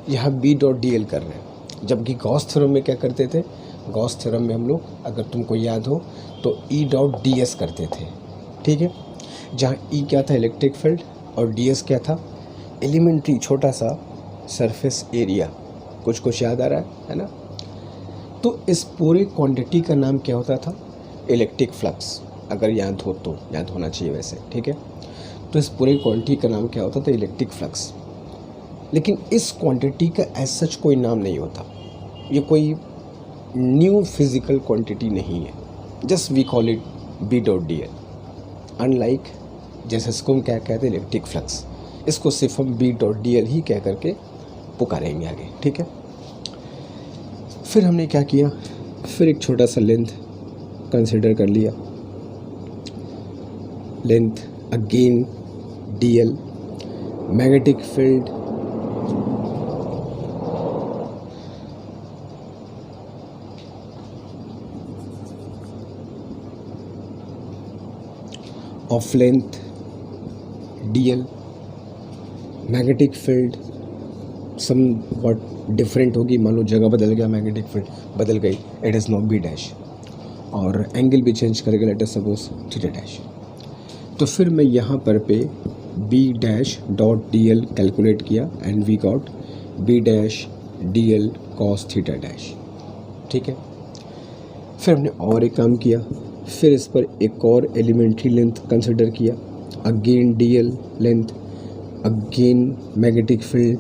यहाँ बी डॉट डीएल कर रहे हैं, जबकि गॉस थ्योरम में क्या करते थे, गॉस थ्योरम में हम लोग अगर तुमको याद हो तो ई डॉट डी एस करते थे, ठीक है। जहाँ ई क्या था, इलेक्ट्रिक फील्ड, और डी एस क्या था, एलिमेंट्री छोटा सा सरफेस एरिया। कुछ याद आ रहा है ना। तो इस पूरे क्वांटिटी का नाम क्या होता था, इलेक्ट्रिक फ्लक्स। अगर याद हो तो याद होना चाहिए वैसे, ठीक है। तो इस पूरे क्वांटिटी का नाम क्या होता था, इलेक्ट्रिक फ्लक्स। लेकिन इस क्वांटिटी का एज सच कोई नाम नहीं होता, ये कोई न्यू फिजिकल क्वांटिटी नहीं है, just we call it B dot D L. Unlike जैसे इसको हम क्या कहते हैं, इलेक्ट्रिक फ्लक्स, इसको सिर्फ हम बी डॉट डी एल ही कह करके पुकारेंगे आगे, ठीक है। फिर हमने क्या किया, फिर एक छोटा सा लेंथ कंसिडर कर लिया, length again DL, magnetic field of length DL, magnetic field somewhat different होगी, मान लो जगह बदल गया, मैग्नेटिक फील्ड बदल गई, it is not B dash, और एंगल भी चेंज करेगा, let us suppose theta dash. तो फिर मैं यहाँ पर पे B dash dot D L calculate किया and we got B dash D L cos theta dash, ठीक है। फिर हमने और एक काम किया, फिर इस पर एक और एलिमेंट्री लेंथ कंसिडर किया, again D L length, again magnetic field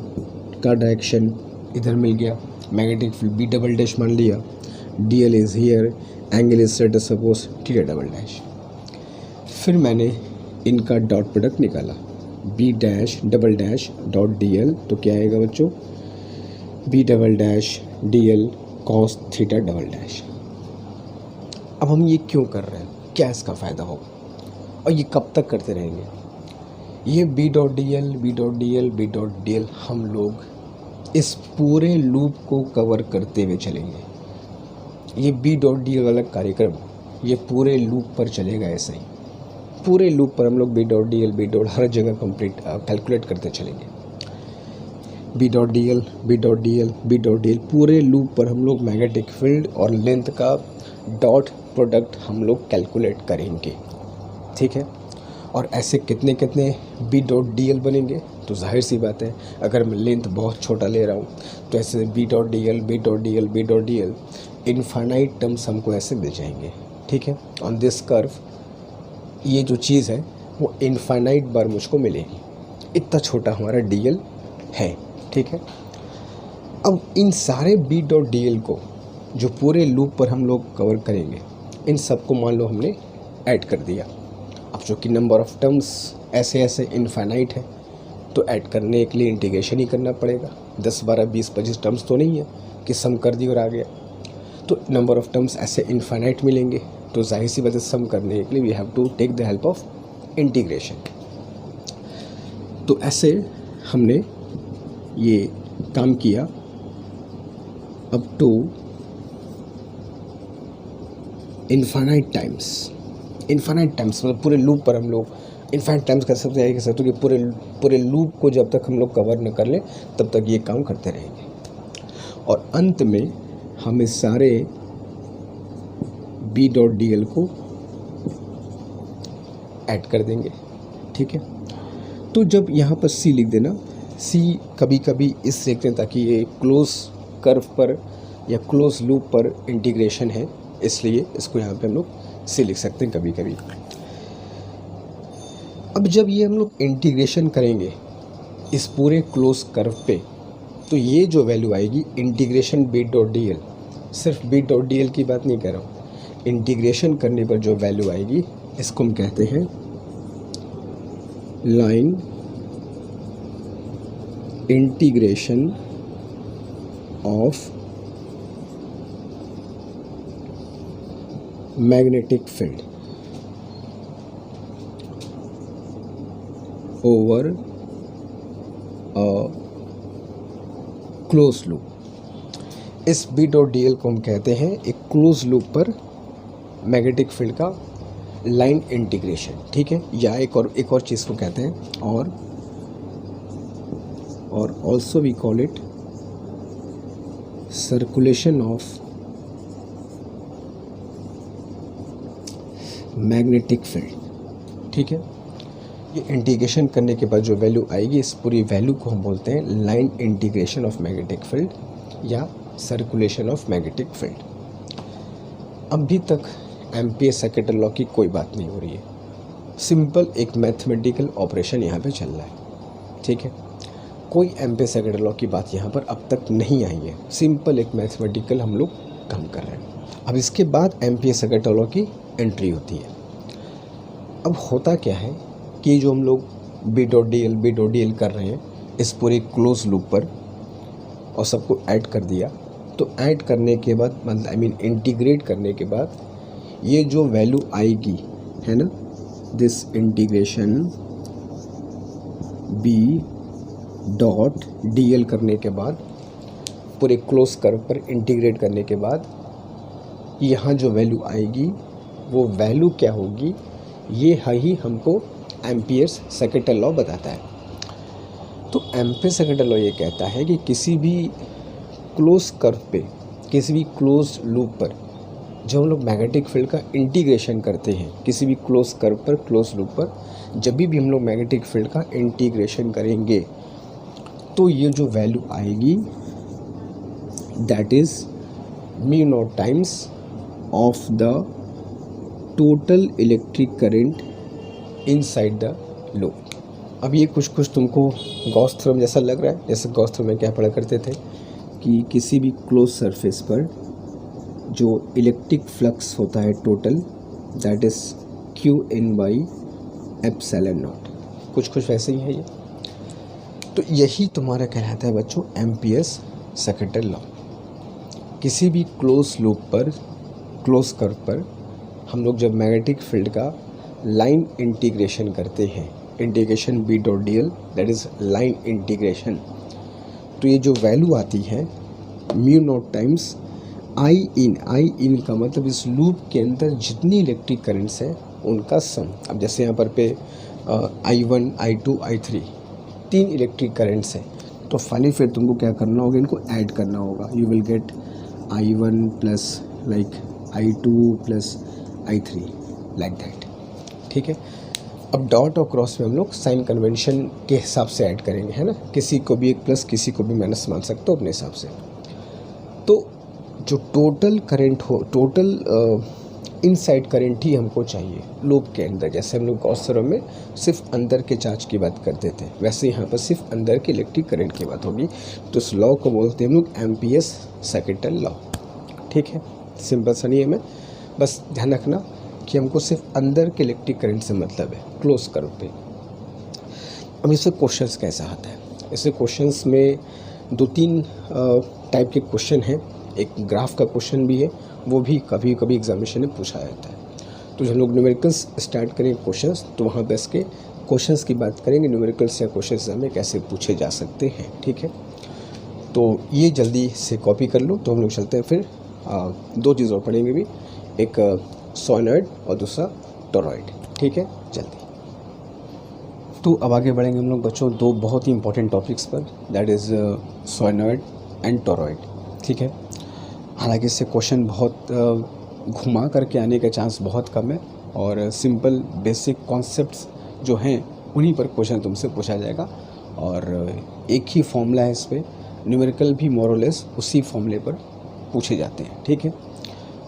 का डायरेक्शन इधर मिल गया, magnetic field B double dash मान लिया, D L is here, angle is set suppose theta double dash. फिर मैंने इनका डॉट प्रोडक्ट निकाला, B dash double dash dot D L, तो क्या आएगा बच्चों, B double dash D L cos theta double dash. अब हम ये क्यों कर रहे हैं, क्या इसका फ़ायदा होगा, और ये कब तक करते रहेंगे, ये B dot D L B dot D L B dot D L हम लोग इस पूरे लूप को कवर करते हुए चलेंगे। ये बी डॉट डी एल वाला कार्यक्रम ये पूरे लूप पर चलेगा, ऐसे ही पूरे लूप पर हम लोग B dot D L B dot हर जगह कंप्लीट कैलकुलेट करते चलेंगे। B dot D L B dot D L B dot D L पूरे लूप पर हम लोग मैग्नेटिक फील्ड और लेंथ का डॉट प्रोडक्ट हम लोग कैलकुलेट करेंगे, ठीक है। और ऐसे कितने कितने बी डॉट डी एल बनेंगे, तो जाहिर सी बात है अगर मैं लेंथ बहुत छोटा ले रहा हूँ तो ऐसे B dot D L B dot D L B dot D L infinite terms हमको ऐसे मिल जाएंगे, ठीक है। ऑन दिस कर्व ये जो चीज़ है वो इनफाइनाइट बार मुझको मिलेगी, इतना छोटा हमारा डी एल है, ठीक है। अब इन सारे बी डॉट डी एल को जो पूरे लूप पर हम लोग कवर करेंगे, इन सबको मान लो हमने ऐड कर दिया। अब चूँकि नंबर ऑफ़ टर्म्स ऐसे ऐसे इनफाइनाइट है तो ऐड करने के लिए इंटीग्रेशन ही करना पड़ेगा। 10 12 20 25 टर्म्स तो नहीं है कि सम कर दी और आ गया, तो नंबर ऑफ़ टर्म्स ऐसे इनफाइनाइट मिलेंगे, तो जाहिर सी बात है सम करने के लिए we have to take the help of integration. तो ऐसे हमने ये काम किया अप टू इनफाइनाइट टाइम्स मतलब पूरे लूप पर हम लोग इनफाइनाइट टाइम्स कर सकते हैं, कह सकते हो कि पूरे लूप को जब तक हम लोग कवर न कर लें तब तक ये काम करते रहेंगे। और अंत में हम इस सारे बी डॉट डी एल को ऐड कर देंगे, ठीक है। तो जब यहाँ पर सी लिख देना, सी कभी कभी इस लिखते हैं ताकि ये क्लोज कर्व पर या क्लोज लूप पर इंटीग्रेशन है, इसलिए इसको यहाँ पे हम लोग सी लिख सकते हैं कभी कभी। अब जब ये हम लोग इंटीग्रेशन करेंगे इस पूरे क्लोज कर्व पे, तो ये जो वैल्यू आएगी integration B dot D L, सिर्फ बी डॉट डी एल की बात नहीं कर रहा हूँ, इंटीग्रेशन करने पर जो वैल्यू आएगी इसको हम कहते हैं line integration of magnetic field over a close loop. इस बी डॉट डी एल को हम कहते हैं एक क्लोज लूप पर मैग्नेटिक फील्ड का लाइन इंटीग्रेशन, ठीक है। या एक और चीज़ को कहते हैं और also we call it circulation of magnetic field, ठीक है। ये इंटीग्रेशन करने के बाद जो वैल्यू आएगी इस पूरी वैल्यू को हम बोलते हैं line integration of magnetic field या सर्कुलेशन ऑफ मैग्नेटिक फील्ड। अभी तक एम्पीयर सेकेंड लॉ की कोई बात नहीं हो रही है, सिंपल एक मैथमेटिकल ऑपरेशन यहाँ पे चल रहा है, ठीक है। कोई एम्पीयर सेकेंड लॉ की बात यहाँ पर अब तक नहीं आई है, सिंपल एक मैथमेटिकल हम लोग काम कर रहे हैं। अब इसके बाद एम्पीयर सेकेंड लॉ की एंट्री होती है। अब होता क्या है कि जो हम लोग बी डॉट डी एल कर रहे हैं इस पूरे क्लोज लूप पर और सबको ऐड कर दिया, तो ऐड करने के बाद मतलब इंटीग्रेट करने के बाद ये जो वैल्यू आएगी है ना, this integration B dot D L करने के बाद पूरे क्लोज कर्व पर इंटीग्रेट करने के बाद यहाँ जो वैल्यू आएगी वो वैल्यू क्या होगी, ये ही हमको एम्पीयर्स सेकेंड लॉ बताता है। तो एम्पीयर सेकेंड लॉ ये कहता है कि किसी भी क्लोज कर्व पे, किसी भी क्लोज लूप पर जब हम लोग मैग्नेटिक फील्ड का इंटीग्रेशन करते हैं, किसी भी क्लोज कर्व पर, क्लोज लूप पर जब भी हम लोग मैग्नेटिक फील्ड का इंटीग्रेशन करेंगे तो ये जो वैल्यू आएगी that is mu not times of the total electric current inside the loop. अब ये कुछ तुमको गॉस थ्योरम जैसा लग रहा है, जैसे गॉस थ्योरम में क्या पढ़ा करते थे कि किसी भी क्लोज सरफेस पर जो इलेक्ट्रिक फ्लक्स होता है total that is Q in by epsilon not, कुछ वैसे ही है ये। तो यही तुम्हारा कहलाता है बच्चों एम्पीयर्स सेकेंड लॉ। किसी भी क्लोज लूप पर, क्लोज कर्व पर हम लोग जब मैग्नेटिक फील्ड का लाइन इंटीग्रेशन करते हैं, integration B dot D L that is line integration, तो ये जो वैल्यू आती है mu not times I in का मतलब इस लूप के अंदर जितनी इलेक्ट्रिक करंट्स हैं उनका सम। अब जैसे यहाँ पर पे I1, I2, I3 तीन इलेक्ट्रिक करंट्स हैं, तो फाइनली फिर तुमको क्या करना होगा, इनको ऐड करना होगा। You will gate I1 plus like I2 plus I3 like that, ठीक है। अब डॉट और क्रॉस में हम लोग साइन कन्वेंशन के हिसाब से ऐड करेंगे, है ना। किसी को भी एक प्लस किसी को भी माइनस मान सकते हो अपने हिसाब से। तो जो टोटल करंट हो, टोटल इनसाइड करंट ही हमको चाहिए लूप के अंदर। जैसे हम लोग गॉस थ्योरम में सिर्फ अंदर के चार्ज की बात करते थे, वैसे यहाँ पर सिर्फ अंदर के इलेक्ट्रिक करंट की बात होगी। तो इस लॉ को बोलते हैं हम लोग एम्पीयर्स सेकेंड लॉ, ठीक है। सिंपल सा नियम है, बस ध्यान रखना कि हमको सिर्फ अंदर के इलेक्ट्रिक करंट से मतलब है क्लोज कर्व पे। अब इससे क्वेश्चंस कैसा आता है, इससे क्वेश्चंस में दो तीन टाइप के क्वेश्चन हैं। एक ग्राफ का क्वेश्चन भी है, वो भी कभी कभी एग्जामिनेशन में पूछा जाता है। तो जब हम लोग न्यूमेरिकल्स स्टार्ट करेंगे क्वेश्चंस, तो वहाँ पर इसके क्वेश्चंस की बात करेंगे, न्यूमेरिकल्स या क्वेश्चंस हमें कैसे पूछे जा सकते हैं, ठीक है। तो ये जल्दी से कॉपी कर लो। तो हम लोग चलते हैं फिर दो चीज़ और पढ़ेंगे भी, एक सोलेनॉइड और दूसरा टोरॉइड, ठीक है। जल्दी तो अब आगे बढ़ेंगे हम लोग बच्चों दो बहुत ही इंपॉर्टेंट टॉपिक्स पर, that is solenoid and toroid, ठीक है। हालांकि इससे क्वेश्चन बहुत घुमा करके आने का चांस बहुत कम है और सिंपल बेसिक कॉन्सेप्ट्स जो हैं उन्हीं पर क्वेश्चन तुमसे पूछा जाएगा और एक ही फॉर्मूला है इस पर, न्यूमेरिकल भी मोर और लेस उसी फॉर्मूले पर पूछे जाते हैं, ठीक है।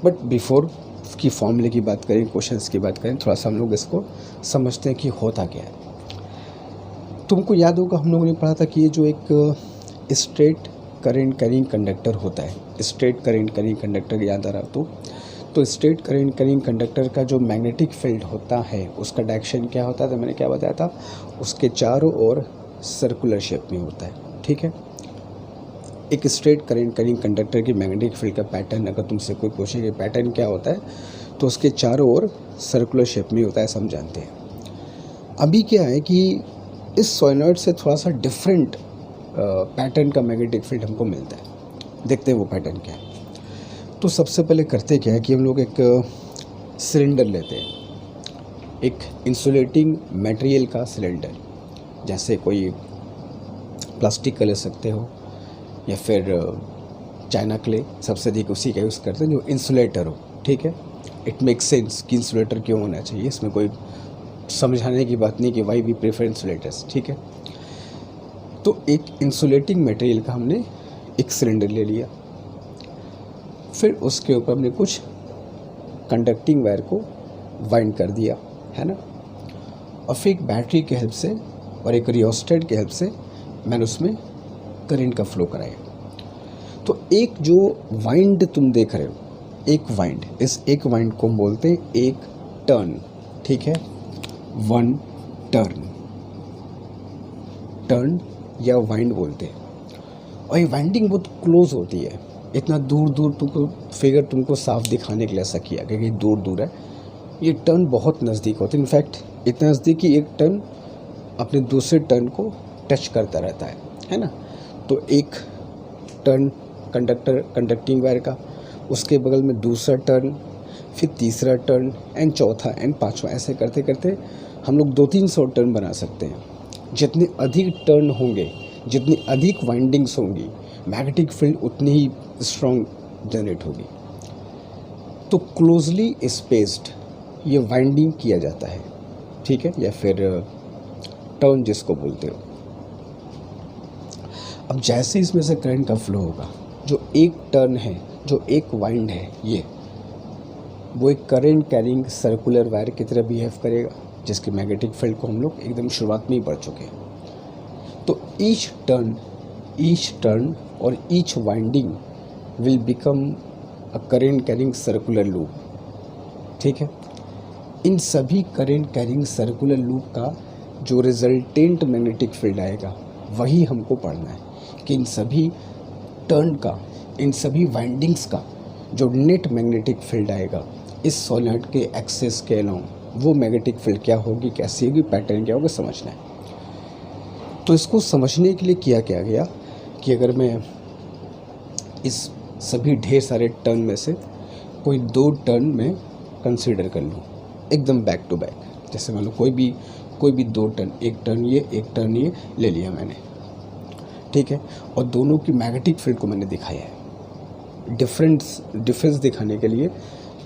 बट बिफोर की फॉर्मूले की बात करें, क्वेश्चंस की बात करें, थोड़ा सा हम लोग इसको समझते हैं कि होता क्या है। तुमको याद होगा हम लोगों ने पढ़ा था कि ये जो एक स्ट्रेट करंट कैरिंग कंडक्टर होता है, स्ट्रेट करंट कैरिंग कंडक्टर याद आ रहा तो स्ट्रेट करंट कैरिंग कंडक्टर का जो मैग्नेटिक फील्ड होता है उसका डायरेक्शन क्या होता है, तो मैंने क्या बताया था, उसके चारों ओर सर्कुलर शेप में होता है। ठीक है, एक स्ट्रेट करंट कैरिंग कंडक्टर की मैग्नेटिक फील्ड का पैटर्न अगर तुमसे कोई पूछे कि पैटर्न क्या होता है, तो उसके चारों ओर सर्कुलर शेप में होता है, हम जानते हैं। अभी क्या है कि इस सोलेनॉइड से थोड़ा सा डिफरेंट पैटर्न का मैग्नेटिक फील्ड हमको मिलता है। देखते हैं वो पैटर्न क्या है। तो सबसे पहले करते क्या है कि हम लोग एक सिलेंडर लेते हैं, एक इंसुलेटिंग मटेरियल का सिलेंडर, जैसे कोई प्लास्टिक का ले सकते हो या फिर चाइना क्ले, सबसे अधिक उसी का यूज़ करते हैं जो इंसुलेटर हो। ठीक है, इट मेक्स सेंस कि इंसुलेटर क्यों होना चाहिए, इसमें कोई समझाने की बात नहीं कि वाई वी प्रेफर इंसुलेटर्स। ठीक है, तो एक इंसुलेटिंग मटेरियल का हमने एक सिलेंडर ले लिया, फिर उसके ऊपर हमने कुछ कंडक्टिंग वायर को वाइंड कर दिया, है ना, और फिर एक बैटरी की हेल्प से और एक रियोस्टेट की हेल्प से मैंने उसमें करंट का फ्लो कराया। तो एक जो वाइंड तुम देख रहे हो, एक वाइंड, इस एक वाइंड को हम बोलते हैं एक टर्न। ठीक है, वन टर्न या वाइंड बोलते हैं। और ये वाइंडिंग बहुत क्लोज होती है, इतना दूर दूर तुमको फिगर तुमको साफ दिखाने के लिए ऐसा किया क्योंकि दूर दूर है, ये टर्न बहुत नज़दीक होती है। इनफैक्ट इतना नज़दीक कि एक टर्न अपने दूसरे टर्न को टच करता रहता है ना। तो एक टर्न कंडक्टिंग वायर का, उसके बगल में दूसरा टर्न, फिर तीसरा टर्न एंड चौथा एंड पांचवा, ऐसे करते करते हम लोग 200-300 टर्न बना सकते हैं। जितने अधिक टर्न होंगे, जितनी अधिक वाइंडिंग्स होंगी, मैग्नेटिक फील्ड उतनी ही स्ट्रॉन्ग जनरेट होगी। तो क्लोजली स्पेस्ड ये वाइंडिंग किया जाता है। ठीक है, या फिर टर्न जिसको बोलते हो। अब जैसे इसमें से करंट का फ्लो होगा, जो एक टर्न है, जो एक वाइंड है, ये वो एक करंट कैरिंग सर्कुलर वायर की तरह बिहेव करेगा, जिसके मैग्नेटिक फील्ड को हम लोग एकदम शुरुआत में ही पढ़ चुके हैं। तो ईच टर्न और each winding will become a current carrying circular loop. ठीक है, इन सभी करंट कैरिंग सर्कुलर लूप का जो रिजल्टेंट मैग्नेटिक फील्ड आएगा वही हमको पढ़ना है कि इन सभी टर्न का, इन सभी वाइंडिंग्स का जो नेट मैग्नेटिक फील्ड आएगा इस सोलेनॉइड के एक्सेस के अलाउंग, वो मैग्नेटिक फील्ड क्या होगी, कैसी होगी, पैटर्न क्या होगा, समझना है। तो इसको समझने के लिए किया क्या गया कि अगर मैं इस सभी ढेर सारे टर्न में से कोई 2 टर्न में कंसीडर कर लूँ एकदम बैक टू बैक, जैसे मान लो कोई भी 2 टर्न, एक टर्न ये, एक टर्न ये ले लिया मैंने। ठीक है, और दोनों की मैग्नेटिक फील्ड को मैंने दिखाया है। डिफरेंस दिखाने के लिए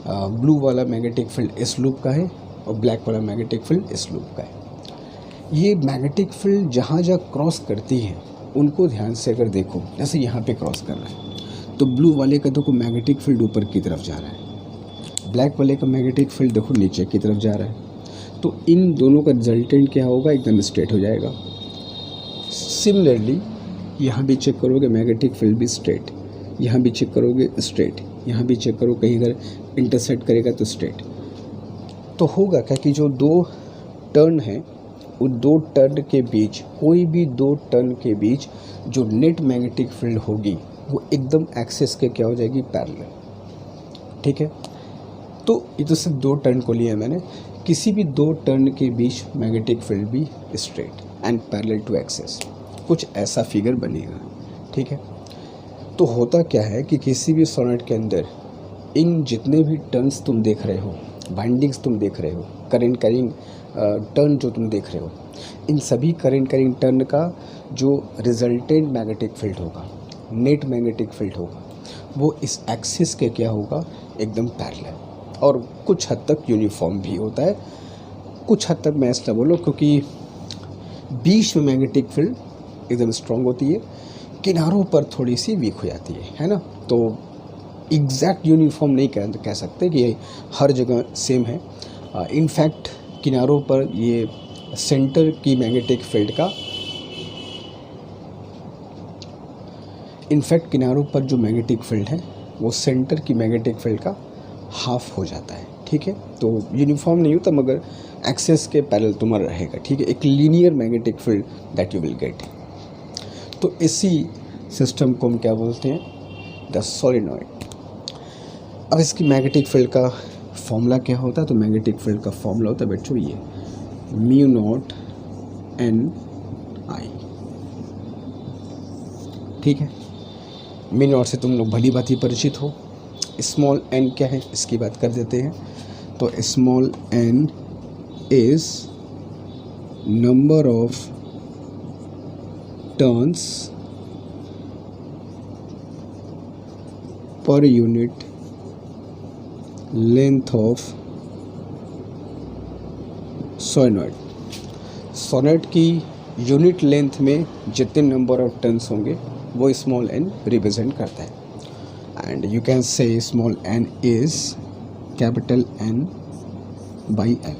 ब्लू वाला मैग्नेटिक फील्ड इस लूप का है और ब्लैक वाला मैग्नेटिक फील्ड इस लूप का है। ये मैग्नेटिक फील्ड जहाँ क्रॉस करती है उनको ध्यान से अगर देखो, जैसे यहाँ पे क्रॉस कर रहा है तो ब्लू वाले का देखो मैग्नेटिक फील्ड ऊपर की तरफ जा रहा है, ब्लैक वाले का मैग्नेटिक फील्ड देखो नीचे की तरफ जा रहा है। तो इन दोनों का रिजल्टेंट क्या होगा, एकदम स्ट्रेट हो जाएगा। सिमिलरली यहाँ भी चेक करोगे मैग्नेटिक फील्ड भी स्ट्रेट, यहाँ भी चेक करोगे स्ट्रेट, यहाँ भी चेक करो कहीं अगर इंटरसेक्ट करेगा तो स्ट्रेट। तो होगा क्या कि जो 2 टर्न हैं उन 2 टर्न के बीच, कोई भी 2 टर्न के बीच जो नेट मैग्नेटिक फील्ड होगी वो एकदम एक्सिस के क्या हो जाएगी, पैरेलल। ठीक है, तो ये तो सिर्फ 2 टर्न को लिया मैंने, किसी भी 2 टर्न के बीच मैग्नेटिक फील्ड भी straight and parallel to axis, कुछ ऐसा फिगर बनेगा। ठीक है, तो होता क्या है कि किसी भी सोलेनॉइड के अंदर इन जितने भी टर्न्स तुम देख रहे हो, वाइंडिंग्स तुम देख रहे हो, करंट कैरिंग टर्न जो तुम देख रहे हो, इन सभी करंट कैरिंग टर्न का जो रिजल्टेंट मैग्नेटिक फील्ड होगा, नेट मैग्नेटिक फील्ड होगा, वो इस एक्सिस के क्या होगा, एकदम पैरेलल और कुछ हद तक यूनिफॉर्म भी होता है। कुछ हद तक मैं ऐसा बोलूँ क्योंकि बीच में मैग्नेटिक फील्ड एकदम स्ट्रॉन्ग होती है, किनारों पर थोड़ी सी वीक हो जाती है ना। तो एग्जैक्ट यूनिफॉर्म नहीं कह सकते कि हर जगह सेम है। इनफैक्ट किनारों पर ये सेंटर की मैग्नेटिक फील्ड का इनफैक्ट किनारों पर जो मैग्नेटिक फील्ड है वो सेंटर की मैग्नेटिक फील्ड का हाफ हो जाता है, ठीक है। तो यूनिफॉर्म नहीं होता मगर एक्सेस के पैरेलल तुम्हारा रहेगा, ठीक है, एक linear magnetic field that you will gate. तो इसी सिस्टम को हम क्या बोलते हैं, द सोलेनॉइड। अब इसकी मैग्नेटिक फील्ड का फॉर्मूला क्या होता है, तो मैग्नेटिक फील्ड का फॉर्मूला होता है बच्चों ये म्यू नॉट एन आई, ठीक है। म्यू नॉट से तुम लोग भली भांति परिचित हो। स्मॉल एन क्या है इसकी बात कर देते हैं। तो small N is number of turns per unit length of solenoid. Solenoid की यूनिट लेंथ में जितने नंबर ऑफ टर्न्स होंगे वो स्मॉल एन रिप्रेजेंट करता है। And you can say small N is capital N by L,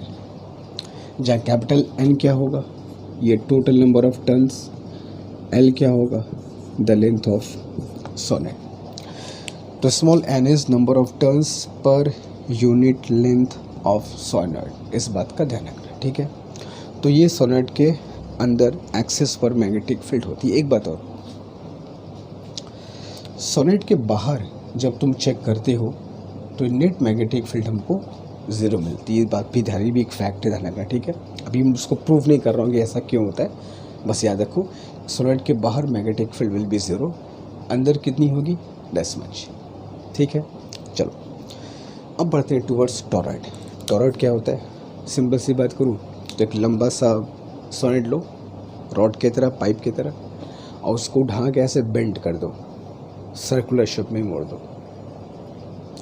जहाँ capital N क्या होगा, ये total number of turns, L क्या होगा, द लेंथ ऑफ सोलेनॉइड। तो small N is number of turns per unit length of solenoid, इस बात का ध्यान रखना, ठीक है। तो ये सोलेनॉइड के अंदर एक्सिस पर मैग्नेटिक फील्ड होती है। एक बात और, सोलेनॉइड के बाहर जब तुम चेक करते हो तो नेट मैग्नेटिक फील्ड हमको ज़ीरो मिलती है। ये बात भी ध्यान, भी एक फैक्ट है ध्यान रखना, ठीक है। अभी मैं उसको प्रूव नहीं कर रहा हूँ कि ऐसा क्यों होता है, बस याद रखो सोलेनॉइड के बाहर magnetic field will be zero, अंदर कितनी होगी, दैट्स मच, ठीक है। चलो अब बढ़ते हैं टूवर्ड्स टॉरॉइड। टॉरॉइड क्या होता है, सिंपल सी बात करूँ तो एक लंबा सा सोलेनॉइड लो, रॉड की तरह, पाइप की तरह, और उसको ढाँ के ऐसे बेंड कर दो, सर्कुलर शेप में मोड़ दो।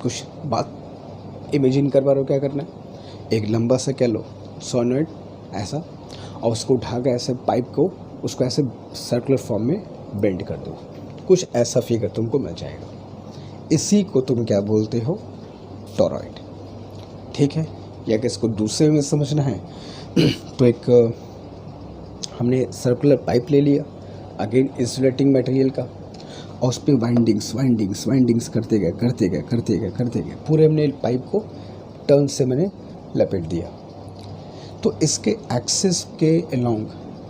कुछ बात इमेजिन कर पा रहे हो क्या करना है, एक लंबा सा क्या लो सोलेनॉइड ऐसा, और उसको उठा के ऐसे पाइप को उसको ऐसे सर्कुलर फॉर्म में बेंड कर दो, कुछ ऐसा फिगर तुमको मिल जाएगा। इसी को तुम क्या बोलते हो, टॉरॉइड, ठीक है। या कि इसको दूसरे में समझना है तो एक हमने सर्कुलर पाइप ले लिया, अगेन इंसुलेटिंग मटेरियल का, और उस पर वाइंडिंग्स करते गए, पूरे हमने पाइप को टर्न से मैंने लपेट दिया। तो इसके एक्सिस के अलोंग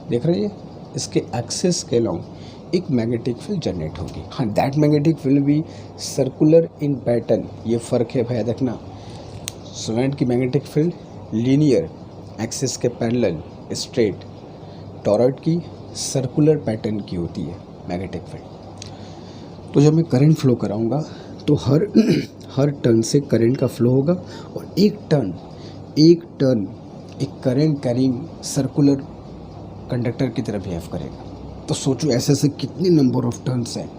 देख रहे हैं, इसके एक्सिस के अलोंग एक मैग्नेटिक फील्ड जनरेट होगी। हाँ, दैट मैग्नेटिक फील्ड भी सर्कुलर इन पैटर्न, ये फ़र्क है भाई देखना। सोलेनॉइड की मैग्नेटिक फील्ड लीनियर, एक्सिस के पैरेलल, स्ट्रेट। टॉरॉइड की सर्कुलर पैटर्न की होती है मैग्नेटिक फील्ड। तो जब मैं करंट फ्लो कराऊंगा तो हर टर्न से करंट का फ्लो होगा, और एक टर्न एक करंट कैरिंग सर्कुलर कंडक्टर की तरह बिहेव करेगा। तो सोचो ऐसे ऐसे कितने नंबर ऑफ टर्न्स हैं,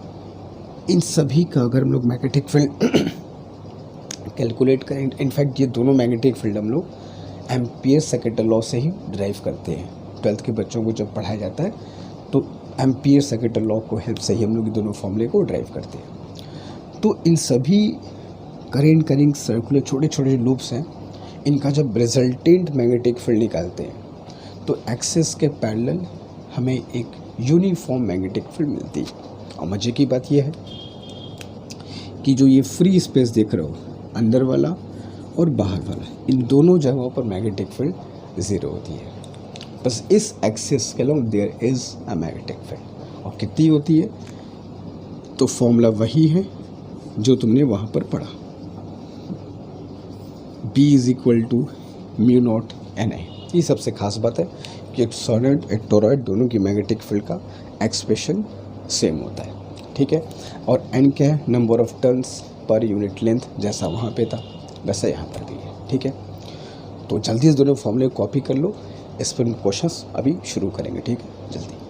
इन सभी का अगर हम लोग मैग्नेटिक फील्ड कैलकुलेट करें, इनफैक्ट ये दोनों मैग्नेटिक फील्ड हम लोग एम्पियर सेकेंड लॉ से ही ड्राइव करते हैं। 12th के बच्चों को जब पढ़ाया जाता है तो एम्पियर सेकेंड लॉ को हेल्प से ही हम लोग दोनों फॉर्मूले को ड्राइव करते हैं। तो इन सभी करेंट कैरिंग सर्कुलर छोटे छोटे लूप्स हैं, इनका जब रिजल्टेंट मैग्नेटिक फील्ड निकालते हैं तो एक्सिस के पैरेलल हमें एक यूनिफॉर्म मैग्नेटिक फील्ड मिलती है। और मज़े की बात यह है कि जो ये फ्री स्पेस देख रहे हो, अंदर वाला और बाहर वाला, इन दोनों जगहों पर मैग्नेटिक फील्ड ज़ीरो होती है। बस इस एक्सिस के along there is a magnetic field. और कितनी होती है, तो फॉर्मूला वही है जो तुमने वहाँ पर पढ़ा, B = म्यू नॉट NI। ये सबसे खास बात है कि एक सोलेनॉइड एक टॉरॉइड दोनों की मैग्नेटिक फील्ड का एक्सप्रेशन सेम होता है, ठीक है। और N क्या है, number of turns per unit length, जैसा वहाँ पे था वैसा यहाँ पर भी है, ठीक है। तो जल्दी इस दोनों फॉर्मूले को कॉपी कर लो, इस पर क्वेश्चंस अभी शुरू करेंगे, ठीक है, जल्दी।